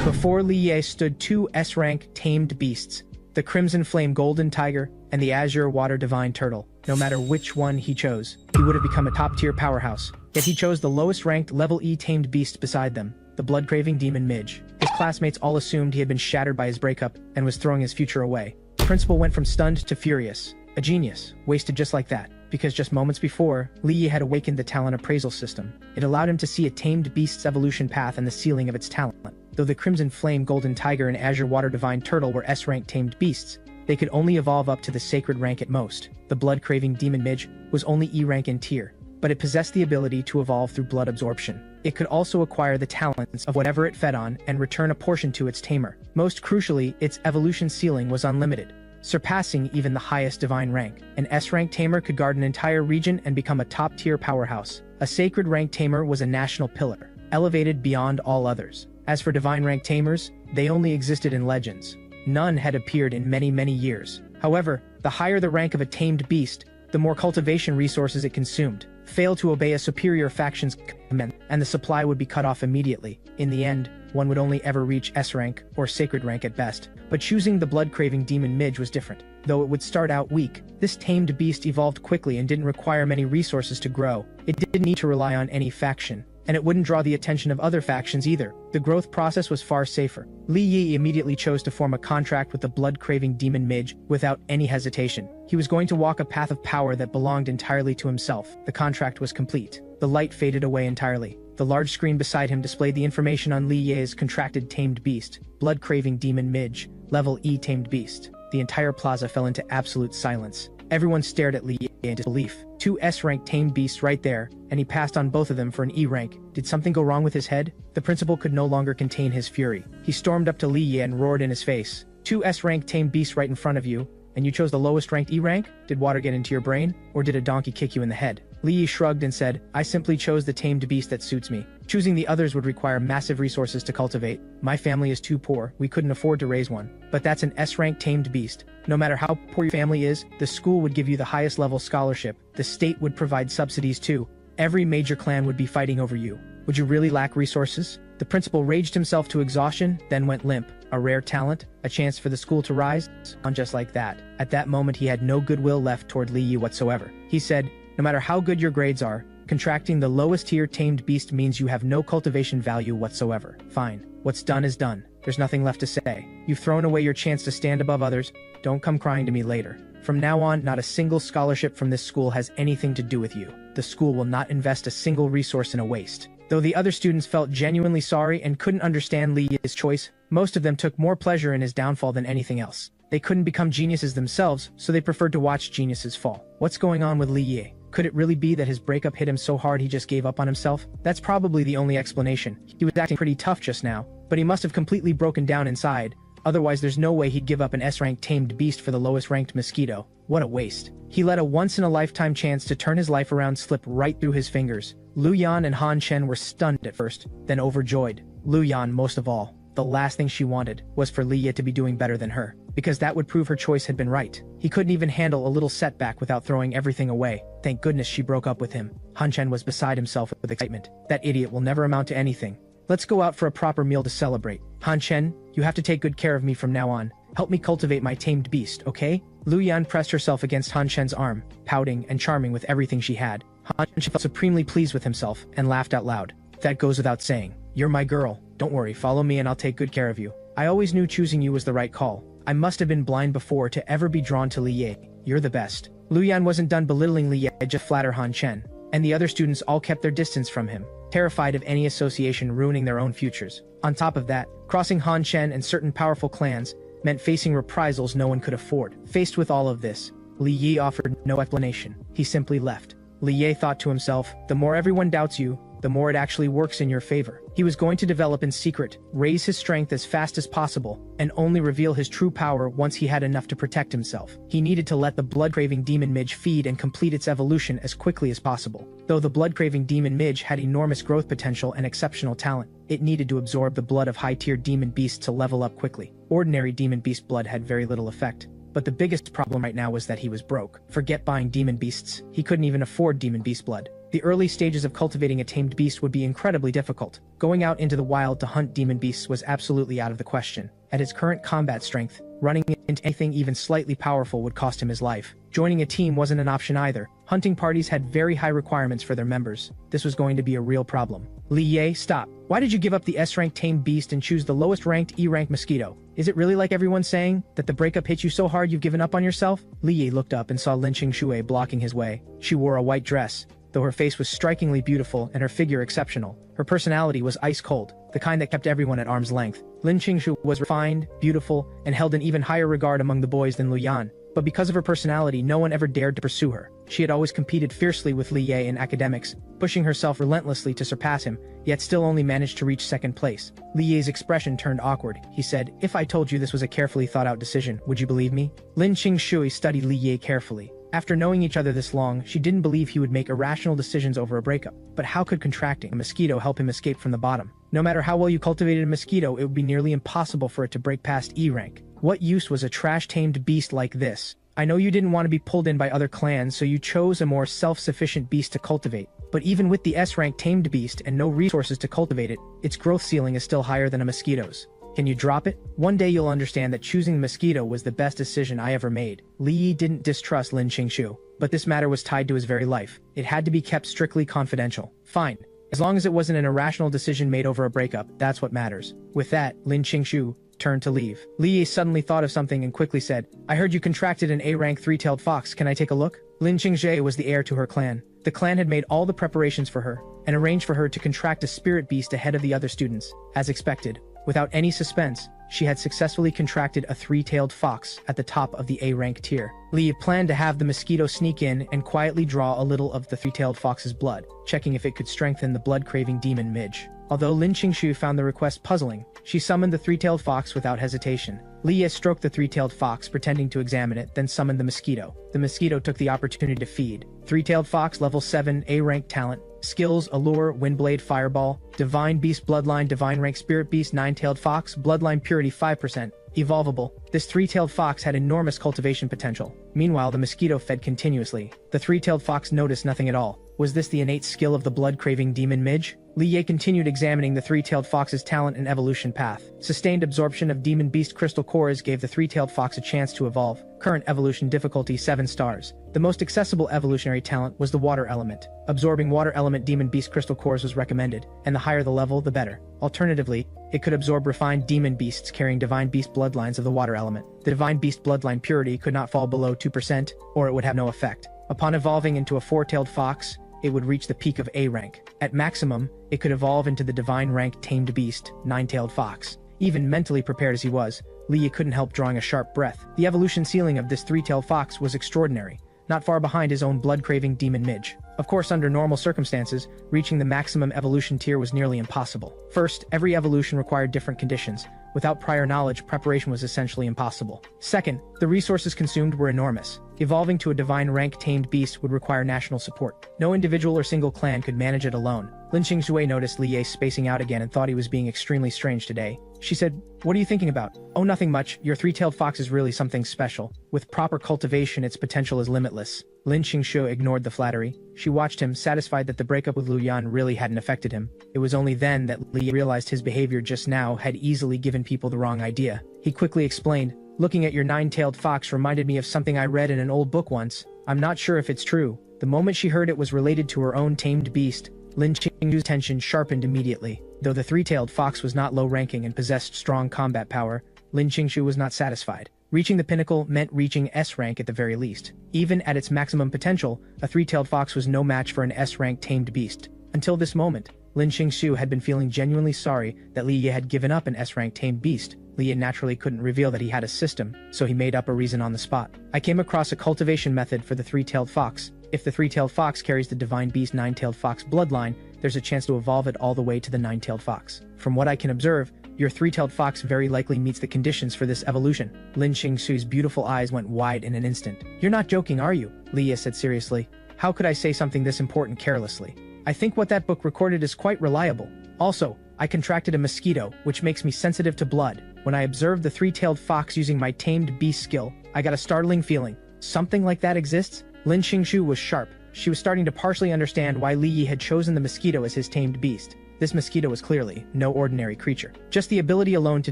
Before Li Ye stood two S-rank tamed beasts, the Crimson Flame Golden Tiger and the Azure Water Divine Turtle. No matter which one he chose, he would have become a top-tier powerhouse. Yet he chose the lowest-ranked Level E tamed beast beside them, the blood-craving demon Midge. His classmates all assumed he had been shattered by his breakup and was throwing his future away. The principal went from stunned to furious. A genius, wasted just like that. Because just moments before, Li Ye had awakened the talent appraisal system. It allowed him to see a tamed beast's evolution path and the ceiling of its talent. Though the Crimson Flame Golden Tiger and Azure Water Divine Turtle were S-rank tamed beasts, they could only evolve up to the sacred rank at most. The blood-craving demon Midge was only E-rank in tier, but it possessed the ability to evolve through blood absorption. It could also acquire the talents of whatever it fed on and return a portion to its tamer. Most crucially, its evolution ceiling was unlimited, surpassing even the highest divine rank. An S-rank tamer could guard an entire region and become a top-tier powerhouse. A sacred rank tamer was a national pillar, elevated beyond all others. As for divine rank tamers, they only existed in legends. None had appeared in many years. However, the higher the rank of a tamed beast, the more cultivation resources it consumed. Fail to obey a superior faction's command, and the supply would be cut off immediately. In the end, one would only ever reach S-rank, or sacred rank at best. But choosing the blood-craving demon Midge was different. Though it would start out weak, this tamed beast evolved quickly and didn't require many resources to grow. It didn't need to rely on any faction, and it wouldn't draw the attention of other factions either. The growth process was far safer. Li Yi immediately chose to form a contract with the blood-craving demon Midge without any hesitation. He was going to walk a path of power that belonged entirely to himself. The contract was complete. The light faded away entirely. The large screen beside him displayed the information on Li Ye's contracted tamed beast, blood-craving demon Midge, level E tamed beast. The entire plaza fell into absolute silence. Everyone stared at Li Ye in disbelief. Two S-rank tamed beasts right there, and he passed on both of them for an E-rank. Did something go wrong with his head? The principal could no longer contain his fury. He stormed up to Li Ye and roared in his face. Two S-rank tamed beasts right in front of you, and you chose the lowest ranked E-rank? Did water get into your brain? Or did a donkey kick you in the head? Li Yi shrugged and said, I simply chose the tamed beast that suits me. Choosing the others would require massive resources to cultivate. My family is too poor, we couldn't afford to raise one. But that's an S-rank tamed beast. No matter how poor your family is, the school would give you the highest level scholarship. The state would provide subsidies too. Every major clan would be fighting over you. Would you really lack resources? The principal raged himself to exhaustion, then went limp. A rare talent, a chance for the school to rise, on just like that. At that moment he had no goodwill left toward Li Yi whatsoever. He said, no matter how good your grades are, contracting the lowest tier tamed beast means you have no cultivation value whatsoever. Fine. What's done is done. There's nothing left to say. You've thrown away your chance to stand above others. Don't come crying to me later. From now on, not a single scholarship from this school has anything to do with you. The school will not invest a single resource in a waste. Though the other students felt genuinely sorry and couldn't understand Li Yi's choice, most of them took more pleasure in his downfall than anything else. They couldn't become geniuses themselves, so they preferred to watch geniuses fall. What's going on with Li Yi? Could it really be that his breakup hit him so hard he just gave up on himself? That's probably the only explanation. He was acting pretty tough just now, but he must have completely broken down inside. Otherwise there's no way he'd give up an S-ranked tamed beast for the lowest ranked mosquito. What a waste. He let a once-in-a-lifetime chance to turn his life around slip right through his fingers. Lu Yan and Han Chen were stunned at first, then overjoyed. Lu Yan most of all. The last thing she wanted was for Li Yi to be doing better than her, because that would prove her choice had been right. He couldn't even handle a little setback without throwing everything away. Thank goodness she broke up with him. Han Chen was beside himself with excitement. That idiot will never amount to anything. Let's go out for a proper meal to celebrate. Han Chen, you have to take good care of me from now on. Help me cultivate my tamed beast, okay? Lu Yan pressed herself against Han Chen's arm, pouting and charming with everything she had. Han Chen felt supremely pleased with himself and laughed out loud. That goes without saying. You're my girl. Don't worry, follow me and I'll take good care of you. I always knew choosing you was the right call. I must have been blind before to ever be drawn to Li Yi. You're the best. Lu Yan wasn't done belittling Li Yi, just flatter Han Chen. And the other students all kept their distance from him, terrified of any association ruining their own futures. On top of that, crossing Han Chen and certain powerful clans meant facing reprisals no one could afford. Faced with all of this, Li Yi offered no explanation. He simply left. Li Yi thought to himself, the more everyone doubts you, the more it actually works in your favor. He was going to develop in secret, raise his strength as fast as possible, and only reveal his true power once he had enough to protect himself. He needed to let the blood-craving demon Midge feed and complete its evolution as quickly as possible. Though the blood-craving demon Midge had enormous growth potential and exceptional talent, it needed to absorb the blood of high-tier demon beasts to level up quickly. Ordinary demon beast blood had very little effect. But the biggest problem right now was that he was broke. Forget buying demon beasts, he couldn't even afford demon beast blood. The early stages of cultivating a tamed beast would be incredibly difficult. Going out into the wild to hunt demon beasts was absolutely out of the question. At his current combat strength, running into anything even slightly powerful would cost him his life. Joining a team wasn't an option either. Hunting parties had very high requirements for their members. This was going to be a real problem. Li Ye, stop. Why did you give up the S-rank tamed beast and choose the lowest ranked E-rank mosquito? Is it really like everyone's saying, that the breakup hit you so hard you've given up on yourself? Li Ye looked up and saw Lin Qingshui blocking his way. She wore a white dress, though her face was strikingly beautiful and her figure exceptional. Her personality was ice cold, the kind that kept everyone at arm's length. Lin Qingshui was refined, beautiful, and held an even higher regard among the boys than Lu Yan. But because of her personality, no one ever dared to pursue her. She had always competed fiercely with Li Ye in academics, pushing herself relentlessly to surpass him, yet still only managed to reach second place. Li Ye's expression turned awkward. He said, "If I told you this was a carefully thought-out decision, would you believe me?" Lin Qingshui studied Li Ye carefully. After knowing each other this long, she didn't believe he would make irrational decisions over a breakup. But how could contracting a mosquito help him escape from the bottom? No matter how well you cultivated a mosquito, it would be nearly impossible for it to break past E rank. What use was a trash-tamed beast like this? I know you didn't want to be pulled in by other clans, so you chose a more self-sufficient beast to cultivate. But even with the S-rank tamed beast and no resources to cultivate it, its growth ceiling is still higher than a mosquito's. Can you drop it? One day you'll understand that choosing the mosquito was the best decision I ever made. Li Yi didn't distrust Lin Qingshu, but this matter was tied to his very life. It had to be kept strictly confidential. Fine. As long as it wasn't an irrational decision made over a breakup, that's what matters. With that, Lin Qingshu turned to leave. Li Yi suddenly thought of something and quickly said, "I heard you contracted an A-rank three-tailed fox. Can I take a look?" Lin Qingzhe was the heir to her clan. The clan had made all the preparations for her and arranged for her to contract a spirit beast ahead of the other students. As expected, without any suspense, she had successfully contracted a three-tailed fox at the top of the A-rank tier. Li planned to have the mosquito sneak in and quietly draw a little of the three-tailed fox's blood, checking if it could strengthen the blood-craving demon midge. Although Lin Qingshu found the request puzzling, she summoned the three-tailed fox without hesitation. Li stroked the three-tailed fox, pretending to examine it, then summoned the mosquito. The mosquito took the opportunity to feed. Three-tailed fox, level 7, A-rank talent. Skills: Allure, Windblade, Fireball. Divine Beast Bloodline, Divine Rank Spirit Beast, Nine-tailed Fox, Bloodline Purity 5%. Evolvable. This three-tailed fox had enormous cultivation potential. Meanwhile, the mosquito fed continuously. The three-tailed fox noticed nothing at all. Was this the innate skill of the blood-craving demon midge? Li Ye continued examining the three-tailed fox's talent and evolution path. Sustained absorption of demon beast crystal cores gave the three-tailed fox a chance to evolve. Current evolution difficulty 7 stars. The most accessible evolutionary talent was the water element. Absorbing water element demon beast crystal cores was recommended, and the higher the level, the better. Alternatively, it could absorb refined demon beasts carrying divine beast bloodlines of the water element. The divine beast bloodline purity could not fall below 2%, or it would have no effect. Upon evolving into a four-tailed fox, it would reach the peak of A rank. At maximum, it could evolve into the divine rank tamed beast, nine-tailed fox. Even mentally prepared as he was, Li couldn't help drawing a sharp breath. The evolution ceiling of this three-tailed fox was extraordinary, not far behind his own blood-craving demon midge. Of course, under normal circumstances, reaching the maximum evolution tier was nearly impossible. First, every evolution required different conditions. Without prior knowledge, preparation was essentially impossible. Second, the resources consumed were enormous. Evolving to a divine rank tamed beast would require national support. No individual or single clan could manage it alone. Lin Qingshui noticed Li Ye spacing out again and thought he was being extremely strange today. She said, "What are you thinking about?" "Oh, nothing much. Your three-tailed fox is really something special. With proper cultivation, its potential is limitless." Lin Qingshui ignored the flattery. She watched him, satisfied that the breakup with Lu Yan really hadn't affected him. It was only then that Li realized his behavior just now had easily given people the wrong idea. He quickly explained, "Looking at your nine-tailed fox reminded me of something I read in an old book once. I'm not sure if it's true." The moment she heard it was related to her own tamed beast, Lin Qingshui's attention sharpened immediately. Though the three-tailed fox was not low-ranking and possessed strong combat power, Lin Qingshu was not satisfied. Reaching the pinnacle meant reaching S-rank at the very least. Even at its maximum potential, a three-tailed fox was no match for an S-rank tamed beast. Until this moment, Lin Qingshu had been feeling genuinely sorry that Li Ye had given up an S-rank tamed beast. Li Ye naturally couldn't reveal that he had a system, so he made up a reason on the spot. "I came across a cultivation method for the three-tailed fox. If the three-tailed fox carries the divine beast nine-tailed fox bloodline, there's a chance to evolve it all the way to the nine-tailed fox. From what I can observe, your three-tailed fox very likely meets the conditions for this evolution." Lin Qingshui's beautiful eyes went wide in an instant. "You're not joking, are you?" Li Ye said seriously. "How could I say something this important carelessly? I think what that book recorded is quite reliable. Also, I contracted a mosquito, which makes me sensitive to blood. When I observed the three-tailed fox using my tamed beast skill, I got a startling feeling. Something like that exists?" Lin Qingshu was sharp. she was starting to partially understand why Li Yi had chosen the mosquito as his tamed beast. This mosquito was clearly no ordinary creature. Just the ability alone to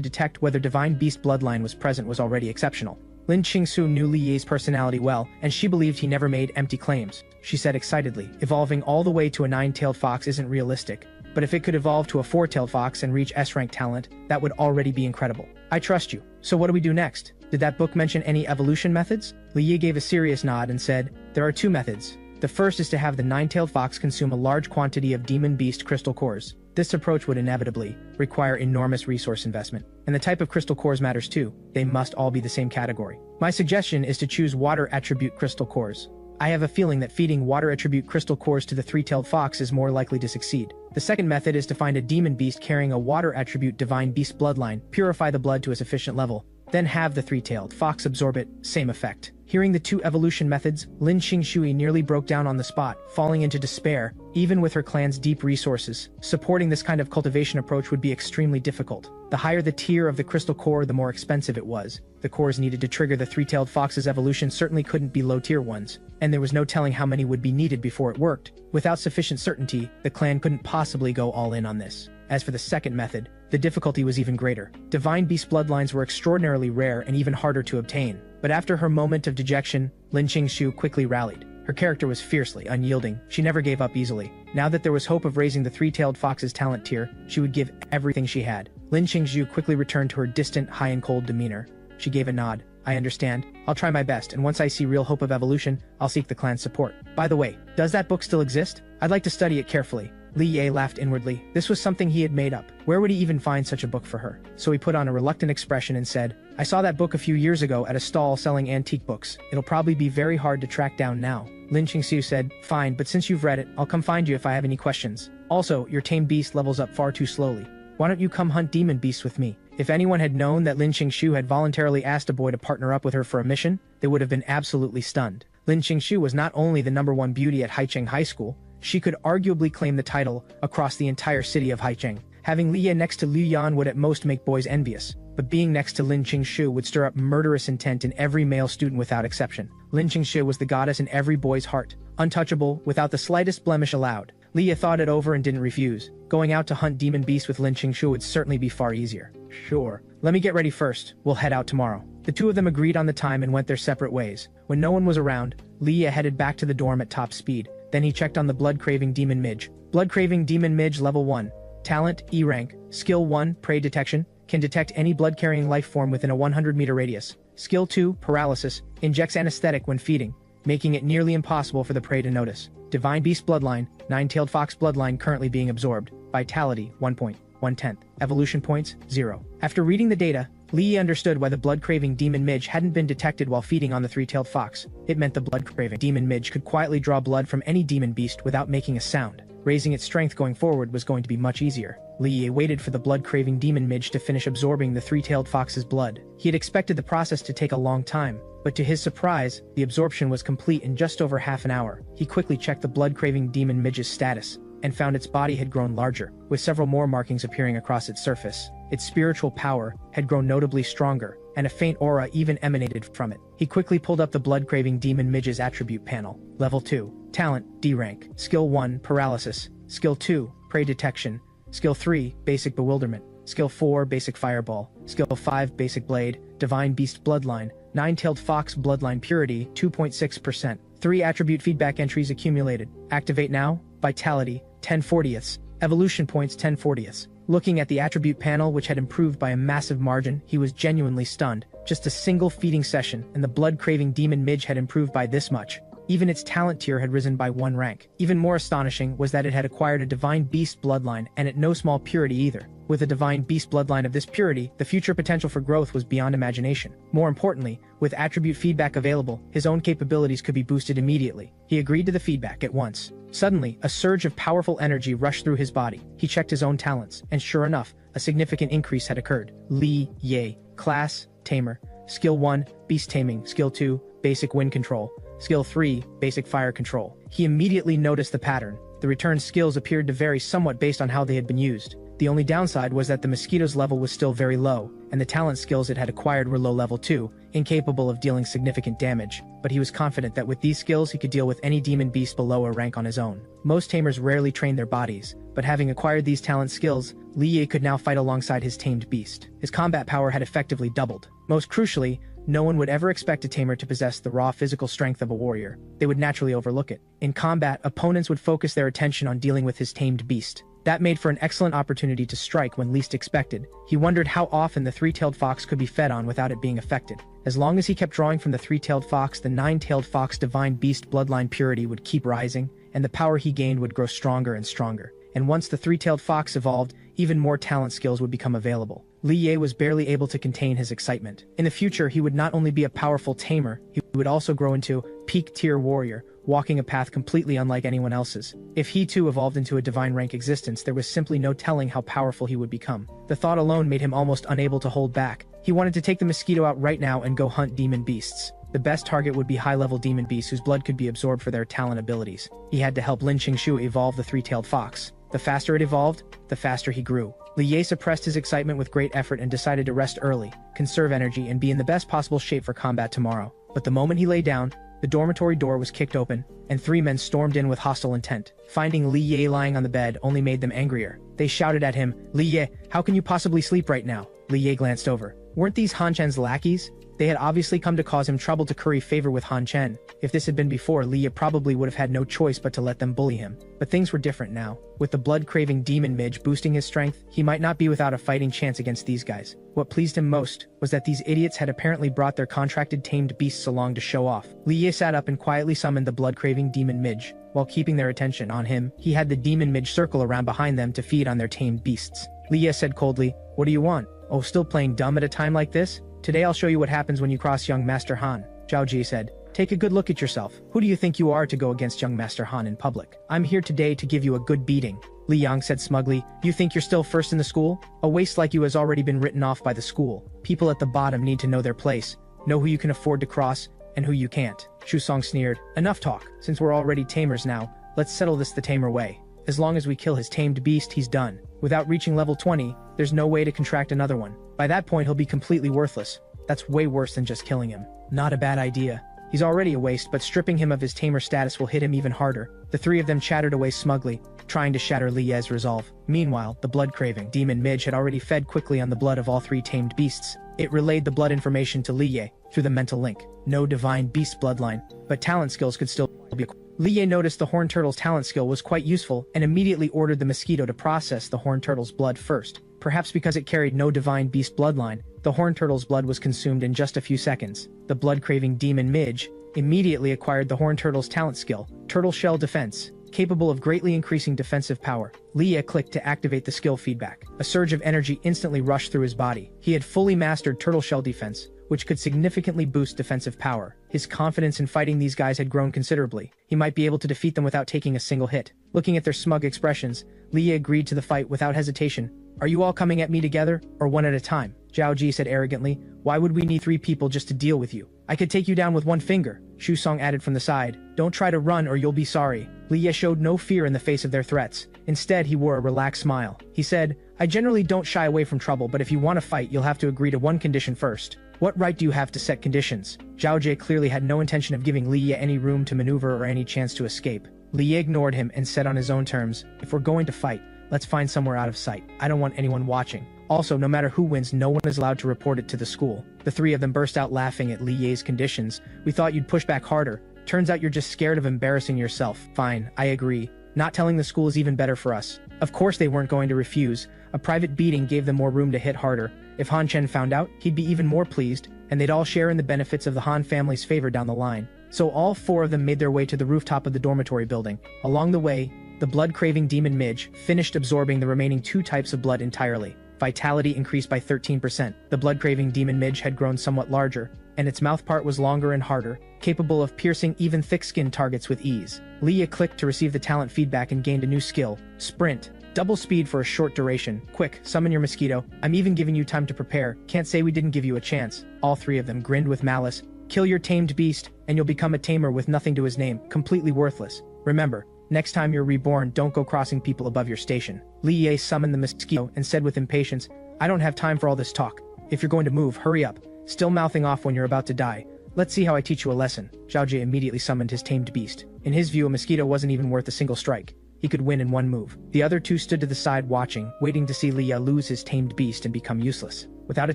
detect whether divine beast bloodline was present was already exceptional. Lin Qingsu knew Li Yi's personality well, and she believed he never made empty claims. She said excitedly, evolving all the way to a 9-tailed fox isn't realistic, but if it could evolve to a 4-tailed fox and reach S-rank talent, that would already be incredible. I trust you. So what do we do next? Did that book mention any evolution methods? Li Yi gave a serious nod and said, there are 2 methods. The first is to have the 9-tailed fox consume a large quantity of demon beast crystal cores. This approach would inevitably require enormous resource investment. And the type of crystal cores matters too. They must all be the same category. My suggestion is to choose water attribute crystal cores. I have a feeling that feeding water attribute crystal cores to the 3-tailed fox is more likely to succeed. The second method is to find a demon beast carrying a water attribute divine beast bloodline, purify the blood to a sufficient level, then have the 3-tailed fox absorb it, same effect. Hearing the 2 evolution methods, Lin Qingshui nearly broke down on the spot, falling into despair. Even with her clan's deep resources, supporting this kind of cultivation approach would be extremely difficult. The higher the tier of the crystal core, the more expensive it was. The cores needed to trigger the 3-tailed fox's evolution certainly couldn't be low-tier ones, and there was no telling how many would be needed before it worked. Without sufficient certainty, the clan couldn't possibly go all in on this. As for the second method, the difficulty was even greater. Divine beast bloodlines were extraordinarily rare and even harder to obtain. But after her moment of dejection, Lin Qingshu quickly rallied. Her character was fiercely unyielding. She never gave up easily. Now that there was hope of raising the 3-tailed fox's talent tier, she would give everything she had. Lin Qingshu quickly returned to her distant, high and cold demeanor. She gave a nod. I understand. I'll try my best, and once I see real hope of evolution, I'll seek the clan's support. By the way, does that book still exist? I'd like to study it carefully. Li Yi laughed inwardly. This was something he had made up. Where would he even find such a book for her? So he put on a reluctant expression and said, I saw that book a few years ago at a stall selling antique books. It'll probably be very hard to track down now. Lin Qingsu said, fine, but since you've read it, I'll come find you if I have any questions. Also, your tame beast levels up far too slowly. Why don't you come hunt demon beasts with me? If anyone had known that Lin Qingshu had voluntarily asked a boy to partner up with her for a mission, they would have been absolutely stunned. Lin Qingshu was not only the #1 beauty at Haicheng High School, she could arguably claim the title across the entire city of Haicheng. Having Li Yi next to Liu Yan would at most make boys envious, but being next to Lin Qingshu would stir up murderous intent in every male student without exception. Lin Qingshu was the goddess in every boy's heart, untouchable, without the slightest blemish allowed. Li Yi thought it over and didn't refuse. Going out to hunt demon beasts with Lin Qingshu would certainly be far easier. Sure. Let me get ready first. We'll head out tomorrow. The two of them agreed on the time and went their separate ways. When no one was around, Li Yi headed back to the dorm at top speed. Then he checked on the blood-craving demon midge. Blood-craving demon midge level 1. Talent, E rank. Skill 1, prey detection. Can detect any blood-carrying life form within a 100-meter radius. Skill 2, paralysis. Injects anesthetic when feeding, making it nearly impossible for the prey to notice. Divine beast bloodline, 9-tailed fox bloodline currently being absorbed. Vitality, 1.1/10. Evolution points, 0. After reading the data, Li Yi understood why the blood-craving demon midge hadn't been detected while feeding on the 3-tailed fox. It meant the blood-craving demon midge could quietly draw blood from any demon beast without making a sound. Raising its strength going forward was going to be much easier. Li Yi waited for the blood-craving demon midge to finish absorbing the 3-tailed fox's blood. He had expected the process to take a long time, but to his surprise, the absorption was complete in just over half an hour. He quickly checked the blood-craving demon midge's status, and found its body had grown larger, with several more markings appearing across its surface. Its spiritual power had grown notably stronger, and a faint aura even emanated from it. He quickly pulled up the blood-craving demon midge's attribute panel. Level 2. Talent, D rank. Skill 1, paralysis. Skill 2, prey detection. Skill 3, basic bewilderment. Skill 4, basic fireball. Skill 5, basic blade. Divine beast bloodline. 9-tailed fox bloodline purity, 2.6%. 3 attribute feedback entries accumulated. Activate now. Vitality, 10/40ths. Evolution points, 10/40ths. Looking at the attribute panel, which had improved by a massive margin, he was genuinely stunned. Just a single feeding session, and the blood-craving demon midge had improved by this much. Even its talent tier had risen by 1 rank. Even more astonishing was that it had acquired a divine beast bloodline, and at no small purity either. With a divine beast bloodline of this purity, the future potential for growth was beyond imagination. More importantly, with attribute feedback available, his own capabilities could be boosted immediately. He agreed to the feedback at once. Suddenly, a surge of powerful energy rushed through his body. He checked his own talents, and sure enough, a significant increase had occurred. Li Yi. Class, Tamer. Skill 1, Beast Taming. Skill 2, Basic Wind Control. Skill 3, Basic Fire Control. He immediately noticed the pattern. The returned skills appeared to vary somewhat based on how they had been used. The only downside was that the mosquito's level was still very low, and the talent skills it had acquired were low level too, incapable of dealing significant damage, but he was confident that with these skills he could deal with any demon beast below a rank on his own. Most tamers rarely train their bodies, but having acquired these talent skills, Li Ye could now fight alongside his tamed beast. His combat power had effectively doubled. Most crucially, no one would ever expect a tamer to possess the raw physical strength of a warrior. They would naturally overlook it. In combat, opponents would focus their attention on dealing with his tamed beast. That made for an excellent opportunity to strike when least expected. He wondered how often the three-tailed fox could be fed on without it being affected. As long as he kept drawing from the three-tailed fox, the nine-tailed fox divine beast bloodline purity would keep rising, and the power he gained would grow stronger and stronger. And once the three-tailed fox evolved, even more talent skills would become available. Li Ye was barely able to contain his excitement. In the future, he would not only be a powerful tamer, he would also grow into peak-tier warrior, walking a path completely unlike anyone else's. If he too evolved into a divine rank existence, there was simply no telling how powerful he would become. The thought alone made him almost unable to hold back. He wanted to take the mosquito out right now and go hunt demon beasts. The best target would be high-level demon beasts whose blood could be absorbed for their talent abilities. He had to help Lin Qingshu evolve the three-tailed fox. The faster it evolved, the faster he grew. Li Ye suppressed his excitement with great effort and decided to rest early, conserve energy, and be in the best possible shape for combat tomorrow. But the moment he lay down, the dormitory door was kicked open, and three men stormed in with hostile intent. Finding Li Ye lying on the bed only made them angrier. They shouted at him, "Li Ye, how can you possibly sleep right now?" Li Ye glanced over. Weren't these Han Chen's lackeys? They had obviously come to cause him trouble to curry favor with Han Chen. If this had been before, Li Ye probably would have had no choice but to let them bully him. But things were different now. With the blood-craving demon midge boosting his strength, he might not be without a fighting chance against these guys. What pleased him most was that these idiots had apparently brought their contracted tamed beasts along to show off. Li Ye sat up and quietly summoned the blood-craving demon midge. While keeping their attention on him, he had the demon midge circle around behind them to feed on their tamed beasts. Li Ye said coldly, "What do you want? Oh, still playing dumb at a time like this? Today I'll show you what happens when you cross young Master Han." Zhao Ji said, "Take a good look at yourself. Who do you think you are to go against young Master Han in public? I'm here today to give you a good beating." Li Yang said smugly, "You think you're still first in the school? A waste like you has already been written off by the school. People at the bottom need to know their place, know who you can afford to cross, and who you can't." Shu Song sneered, "Enough talk. Since we're already tamers now, let's settle this the tamer way. As long as we kill his tamed beast, he's done. Without reaching level 20, there's no way to contract another one. By that point, he'll be completely worthless. That's way worse than just killing him." "Not a bad idea. He's already a waste, but stripping him of his tamer status will hit him even harder." The three of them chattered away smugly, trying to shatter Li Ye's resolve. Meanwhile, the blood-craving demon midge had already fed quickly on the blood of all three tamed beasts. It relayed the blood information to Li Ye through the mental link. No divine beast bloodline, but talent skills could still be acquired. Li Ye noticed the horned turtle's talent skill was quite useful and immediately ordered the mosquito to process the horned turtle's blood first. Perhaps because it carried no divine beast bloodline, the horned turtle's blood was consumed in just a few seconds. The blood-craving demon midge immediately acquired the horned turtle's talent skill, Turtle Shell Defense, capable of greatly increasing defensive power. Li Ye clicked to activate the skill feedback. A surge of energy instantly rushed through his body. He had fully mastered Turtle Shell Defense, which could significantly boost defensive power. His confidence in fighting these guys had grown considerably. He might be able to defeat them without taking a single hit. Looking at their smug expressions, Li Ye agreed to the fight without hesitation. "Are you all coming at me together, or one at a time?" Zhao Ji said arrogantly. "Why would we need three people just to deal with you? I could take you down with one finger." Shu Song added from the side, "Don't try to run or you'll be sorry." Li Ye showed no fear in the face of their threats. Instead, he wore a relaxed smile. He said, "I generally don't shy away from trouble, but if you want to fight, you'll have to agree to one condition first." "What right do you have to set conditions?" Zhao Jie clearly had no intention of giving Li Ye any room to maneuver or any chance to escape. Li Ye ignored him and said on his own terms, "If we're going to fight, let's find somewhere out of sight. I don't want anyone watching. Also, no matter who wins, no one is allowed to report it to the school." The three of them burst out laughing at Li Ye's conditions. "We thought you'd push back harder. Turns out you're just scared of embarrassing yourself." "Fine, I agree. Not telling the school is even better for us." Of course they weren't going to refuse. A private beating gave them more room to hit harder. If Han Chen found out, he'd be even more pleased, and they'd all share in the benefits of the Han family's favor down the line. So all four of them made their way to the rooftop of the dormitory building. Along the way, the blood-craving demon midge finished absorbing the remaining two types of blood entirely. Vitality increased by 13%. The blood-craving demon midge had grown somewhat larger, and its mouth part was longer and harder, capable of piercing even thick-skinned targets with ease. Li Ye clicked to receive the talent feedback and gained a new skill, Sprint. Double speed for a short duration. "Quick, summon your mosquito. I'm even giving you time to prepare. Can't say we didn't give you a chance." All three of them grinned with malice. "Kill your tamed beast, and you'll become a tamer with nothing to his name, completely worthless. Remember, Next time you're reborn, don't go crossing people above your station. Li Ye summoned the mosquito and said with impatience, I don't have time for all this talk. If you're going to move, hurry up. Still mouthing off when you're about to die. Let's see how I teach you a lesson. Zhao Jie immediately summoned his tamed beast. In his view, a mosquito wasn't even worth a single strike. He could win in one move. The other two stood to the side watching, waiting to see Li Ye lose his tamed beast and become useless. Without a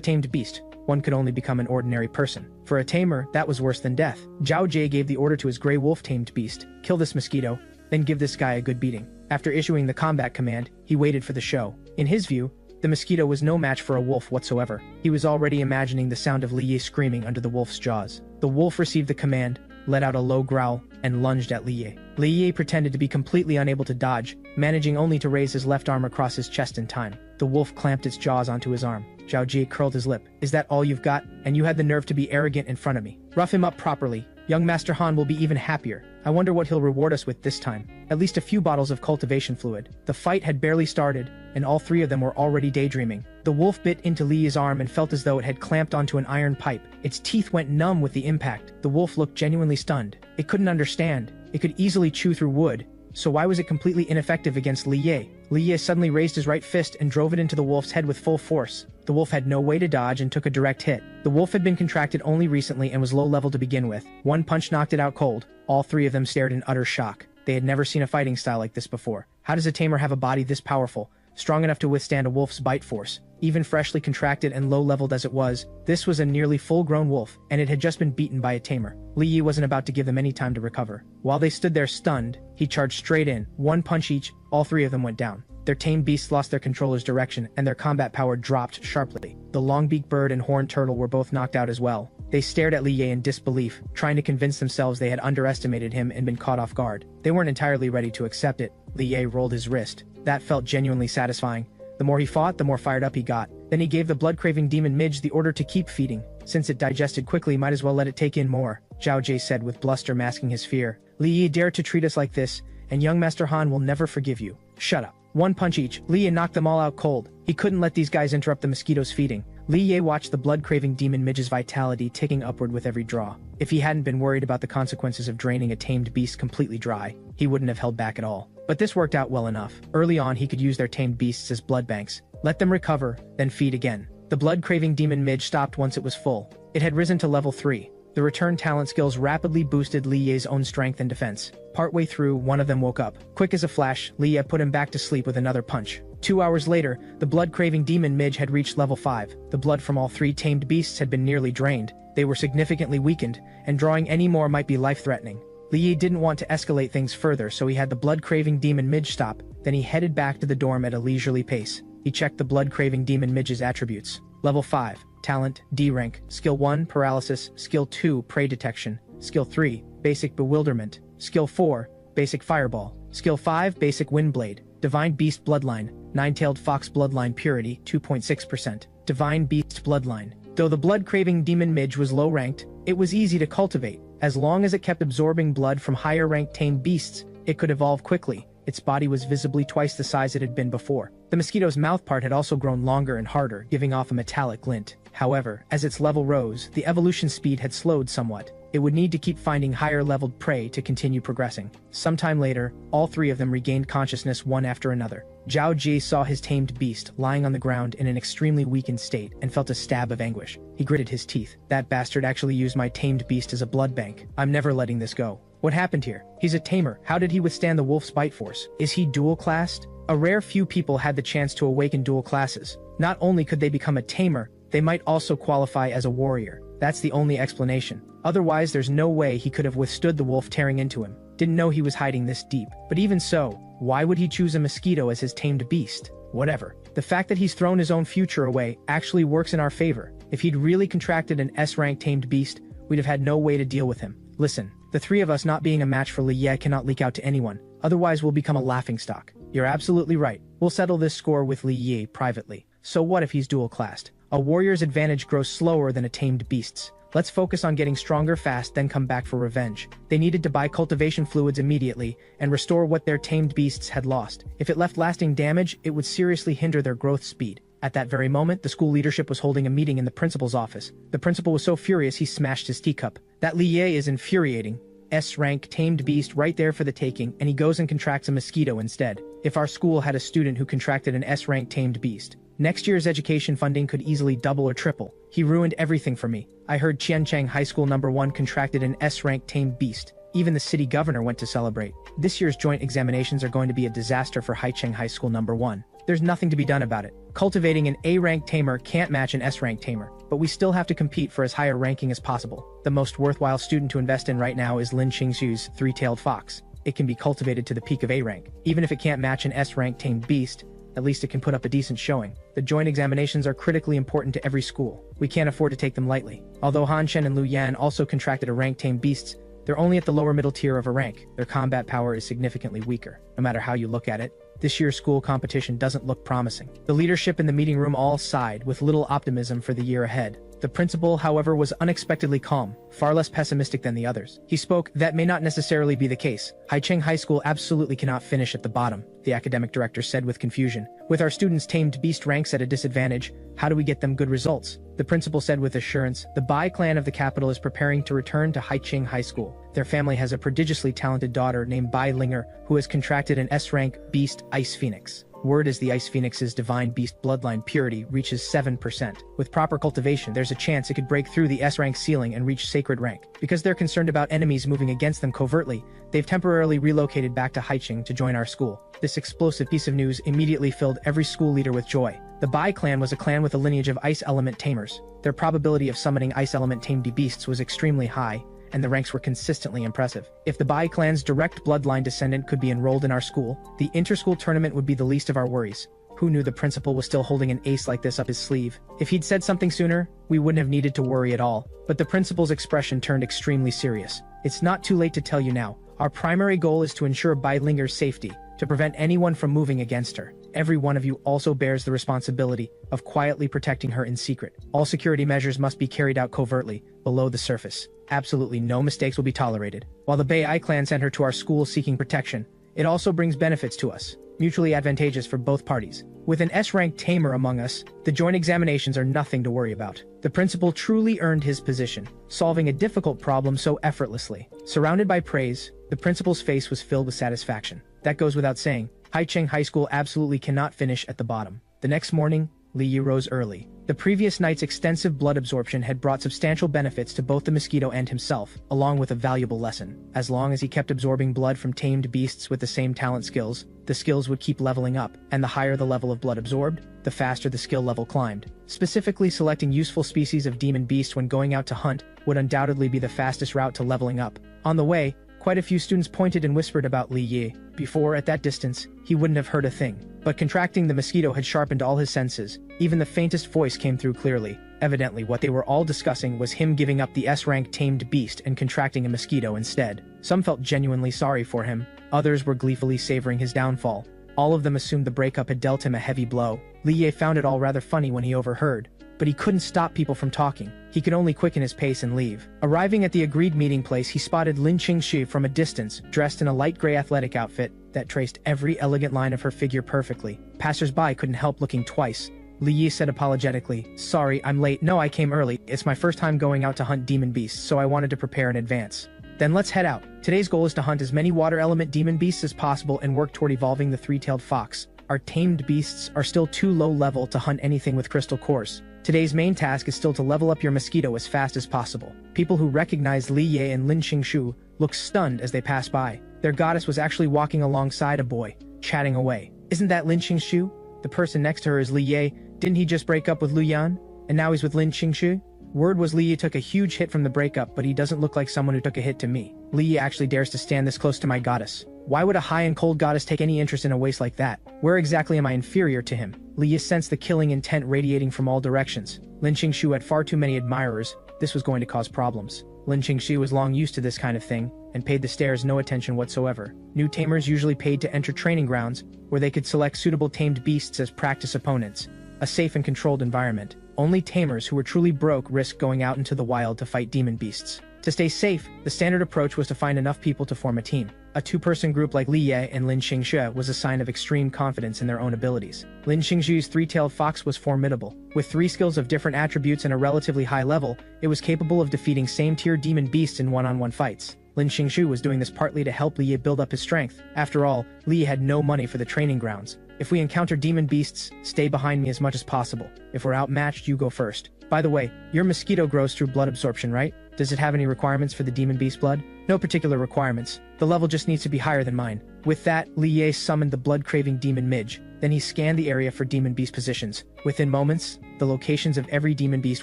tamed beast, one could only become an ordinary person. For a tamer, that was worse than death. Zhao Jie gave the order to his gray wolf tamed beast, kill this mosquito, then give this guy a good beating. After issuing the combat command, he waited for the show. In his view, the mosquito was no match for a wolf whatsoever. He was already imagining the sound of Li Ye screaming under the wolf's jaws. The wolf received the command, let out a low growl, and lunged at Li Ye. Li Ye pretended to be completely unable to dodge, managing only to raise his left arm across his chest in time. The wolf clamped its jaws onto his arm. Zhao Jie curled his lip. Is that all you've got? And you had the nerve to be arrogant in front of me. Rough him up properly. Young Master Han will be even happier. I wonder what he'll reward us with this time. At least a few bottles of cultivation fluid. The fight had barely started, and all three of them were already daydreaming. The wolf bit into Li Ye's arm and felt as though it had clamped onto an iron pipe. Its teeth went numb with the impact. The wolf looked genuinely stunned. It couldn't understand. It could easily chew through wood. So why was it completely ineffective against Li Ye? Li Ye suddenly raised his right fist and drove it into the wolf's head with full force. The wolf had no way to dodge and took a direct hit. The wolf had been contracted only recently and was low level to begin with. One punch knocked it out cold. All three of them stared in utter shock. They had never seen a fighting style like this before. How does a tamer have a body this powerful, strong enough to withstand a wolf's bite force? Even freshly contracted and low-leveled as it was, this was a nearly full-grown wolf, and it had just been beaten by a tamer. Li Ye wasn't about to give them any time to recover. While they stood there stunned, he charged straight in. One punch each, all three of them went down. Their tame beasts lost their controller's direction, and their combat power dropped sharply. The long-beaked bird and horned turtle were both knocked out as well. They stared at Li Ye in disbelief, trying to convince themselves they had underestimated him and been caught off guard. They weren't entirely ready to accept it. Li Ye rolled his wrist. That felt genuinely satisfying. The more he fought, the more fired up he got. Then he gave the blood-craving demon midge the order to keep feeding. Since it digested quickly, might as well let it take in more, Zhao Jie said with bluster masking his fear. Li Ye dared to treat us like this, and young Master Han will never forgive you. Shut up. One punch each, Li Ye knocked them all out cold. He couldn't let these guys interrupt the mosquito's feeding. Li Ye watched the blood-craving demon midge's vitality ticking upward with every draw. If he hadn't been worried about the consequences of draining a tamed beast completely dry, he wouldn't have held back at all. But this worked out well enough. Early on, he could use their tamed beasts as blood banks. Let them recover, then feed again. The blood-craving demon midge stopped once it was full. It had risen to level 3. The return talent skills rapidly boosted Li Ye's own strength and defense. Partway through, one of them woke up. Quick as a flash, Li Ye put him back to sleep with another punch. 2 hours later, the blood-craving demon midge had reached level 5. The blood from all three tamed beasts had been nearly drained. They were significantly weakened, and drawing any more might be life-threatening. Li Ye didn't want to escalate things further, so he had the blood-craving demon midge stop. Then he headed back to the dorm at a leisurely pace. He checked the blood-craving demon midge's attributes. Level 5, Talent, D rank. Skill 1, Paralysis. Skill 2, Prey Detection. Skill 3, Basic Bewilderment. Skill 4, Basic Fireball. Skill 5, Basic Windblade. Divine Beast Bloodline. Nine-Tailed Fox Bloodline Purity, 2.6%. Divine Beast Bloodline. Though the blood-craving demon midge was low-ranked, it was easy to cultivate. As long as it kept absorbing blood from higher-ranked tamed beasts, it could evolve quickly. Its body was visibly twice the size it had been before. The mosquito's mouth part had also grown longer and harder, giving off a metallic glint. However, as its level rose, the evolution speed had slowed somewhat. It would need to keep finding higher-leveled prey to continue progressing. Sometime later, all three of them regained consciousness one after another. Zhao Jie saw his tamed beast lying on the ground in an extremely weakened state and felt a stab of anguish. He gritted his teeth. That bastard actually used my tamed beast as a blood bank. I'm never letting this go. What happened here? He's a tamer. How did he withstand the wolf's bite force? Is he dual-classed? A rare few people had the chance to awaken dual classes. Not only could they become a tamer, they might also qualify as a warrior. That's the only explanation. Otherwise, there's no way he could have withstood the wolf tearing into him. Didn't know he was hiding this deep. But even so, why would he choose a mosquito as his tamed beast? Whatever. The fact that he's thrown his own future away actually works in our favor. If he'd really contracted an S-rank tamed beast, we'd have had no way to deal with him. Listen, the three of us not being a match for Li Ye cannot leak out to anyone. Otherwise, we'll become a laughingstock. You're absolutely right. We'll settle this score with Li Ye privately. So what if he's dual-classed? A warrior's advantage grows slower than a tamed beast's. Let's focus on getting stronger fast, then come back for revenge. They needed to buy cultivation fluids immediately and restore what their tamed beasts had lost. If it left lasting damage, it would seriously hinder their growth speed. At that very moment, the school leadership was holding a meeting in the principal's office. The principal was so furious he smashed his teacup. That Li Ye is infuriating. S-rank tamed beast right there for the taking, and he goes and contracts a mosquito instead. If our school had a student who contracted an S-rank tamed beast, next year's education funding could easily double or triple. He ruined everything for me. I heard Qiancheng High School #1 contracted an S-rank tamed beast. Even the city governor went to celebrate. This year's joint examinations are going to be a disaster for Haicheng High School #1. There's nothing to be done about it. Cultivating an A-rank tamer can't match an S-rank tamer, but we still have to compete for as high a ranking as possible. The most worthwhile student to invest in right now is Lin Qingxu's three-tailed fox. It can be cultivated to the peak of A rank. Even if it can't match an S-rank tamed beast, at least it can put up a decent showing. The joint examinations are critically important to every school. We can't afford to take them lightly. Although Han Shen and Lu Yan also contracted a rank tamed beasts, they're only at the lower middle tier of a rank. Their combat power is significantly weaker. No matter how you look at it, this year's school competition doesn't look promising. The leadership in the meeting room all sighed with little optimism for the year ahead. The principal, however, was unexpectedly calm, far less pessimistic than the others. He spoke, "That may not necessarily be the case. Haicheng High School absolutely cannot finish at the bottom," the academic director said with confusion. "With our students' tamed beast ranks at a disadvantage, how do we get them good results?" The principal said with assurance, "The Bai clan of the capital is preparing to return to Haicheng High School. Their family has a prodigiously talented daughter named Bai Linger, who has contracted an S-rank beast Ice Phoenix. Word is the Ice Phoenix's divine beast bloodline purity reaches 7%. With proper cultivation, there's a chance it could break through the S-rank ceiling and reach sacred rank. Because they're concerned about enemies moving against them covertly, they've temporarily relocated back to Haicheng to join our school." This explosive piece of news immediately filled every school leader with joy. The Bai clan was a clan with a lineage of ice element tamers. Their probability of summoning ice element tamed beasts was extremely high, and the ranks were consistently impressive. If the Bai clan's direct bloodline descendant could be enrolled in our school, the inter-school tournament would be the least of our worries. Who knew the principal was still holding an ace like this up his sleeve? If he'd said something sooner, we wouldn't have needed to worry at all. But the principal's expression turned extremely serious. "It's not too late to tell you now. Our primary goal is to ensure Bai Linger's safety, to prevent anyone from moving against her. Every one of you also bears the responsibility of quietly protecting her in secret. All security measures must be carried out covertly, below the surface. Absolutely no mistakes will be tolerated. While the Bai clan sent her to our school seeking protection, it also brings benefits to us, mutually advantageous for both parties. With an S-rank tamer among us, the joint examinations are nothing to worry about." The principal truly earned his position, solving a difficult problem so effortlessly. Surrounded by praise, the principal's face was filled with satisfaction. That goes without saying. Haicheng High School absolutely cannot finish at the bottom. The next morning, Li Yi rose early. The previous night's extensive blood absorption had brought substantial benefits to both the mosquito and himself, along with a valuable lesson. As long as he kept absorbing blood from tamed beasts with the same talent skills, the skills would keep leveling up, and the higher the level of blood absorbed, the faster the skill level climbed. Specifically, selecting useful species of demon beast when going out to hunt would undoubtedly be the fastest route to leveling up. On the way, quite a few students pointed and whispered about Li Yi. Before, at that distance, he wouldn't have heard a thing. But contracting the mosquito had sharpened all his senses. Even the faintest voice came through clearly. Evidently, what they were all discussing was him giving up the S-rank tamed beast and contracting a mosquito instead. Some felt genuinely sorry for him. Others were gleefully savoring his downfall. All of them assumed the breakup had dealt him a heavy blow. Li Yi found it all rather funny when he overheard, but he couldn't stop people from talking. He could only quicken his pace and leave. Arriving at the agreed meeting place, he spotted Lin Qingxu from a distance, dressed in a light gray athletic outfit that traced every elegant line of her figure perfectly. Passers-by couldn't help looking twice. Li Yi said apologetically, "Sorry, I'm late. No, I came early. It's my first time going out to hunt demon beasts, so I wanted to prepare in advance." "Then let's head out. Today's goal is to hunt as many water element demon beasts as possible and work toward evolving the three-tailed fox. Our tamed beasts are still too low level to hunt anything with crystal cores. Today's main task is still to level up your mosquito as fast as possible." People who recognized Li Yi and Lin Qingxu looked stunned as they passed by. Their goddess was actually walking alongside a boy, chatting away. "Isn't that Lin Qingxu? The person next to her is Li Yi. Didn't he just break up with Lu Yan? And now he's with Lin Qingxu?" Word was Li Yi took a huge hit from the breakup, but he doesn't look like someone who took a hit to me. Li Yi actually dares to stand this close to my goddess. Why would a high and cold goddess take any interest in a waste like that? Where exactly am I inferior to him? Li Yi sensed the killing intent radiating from all directions. Lin Qingxu had far too many admirers. This was going to cause problems. Lin Qingxu was long used to this kind of thing, and paid the stairs no attention whatsoever. New tamers usually paid to enter training grounds, where they could select suitable tamed beasts as practice opponents. A safe and controlled environment. Only tamers who were truly broke risked going out into the wild to fight demon beasts. To stay safe, the standard approach was to find enough people to form a team. A two-person group like Li Yi and Lin Qingxue was a sign of extreme confidence in their own abilities. Lin Qingxue's three-tailed fox was formidable. With 3 skills of different attributes and a relatively high level, it was capable of defeating same-tier demon beasts in one-on-one fights. Lin Xingshu was doing this partly to help Li Ye build up his strength. After all, Li Ye had no money for the training grounds. If we encounter demon beasts, stay behind me as much as possible. If we're outmatched, you go first. By the way, your mosquito grows through blood absorption, right? Does it have any requirements for the demon beast blood? No particular requirements. The level just needs to be higher than mine. With that, Li Ye summoned the blood-craving demon midge. Then he scanned the area for demon beast positions. Within moments, the locations of every demon beast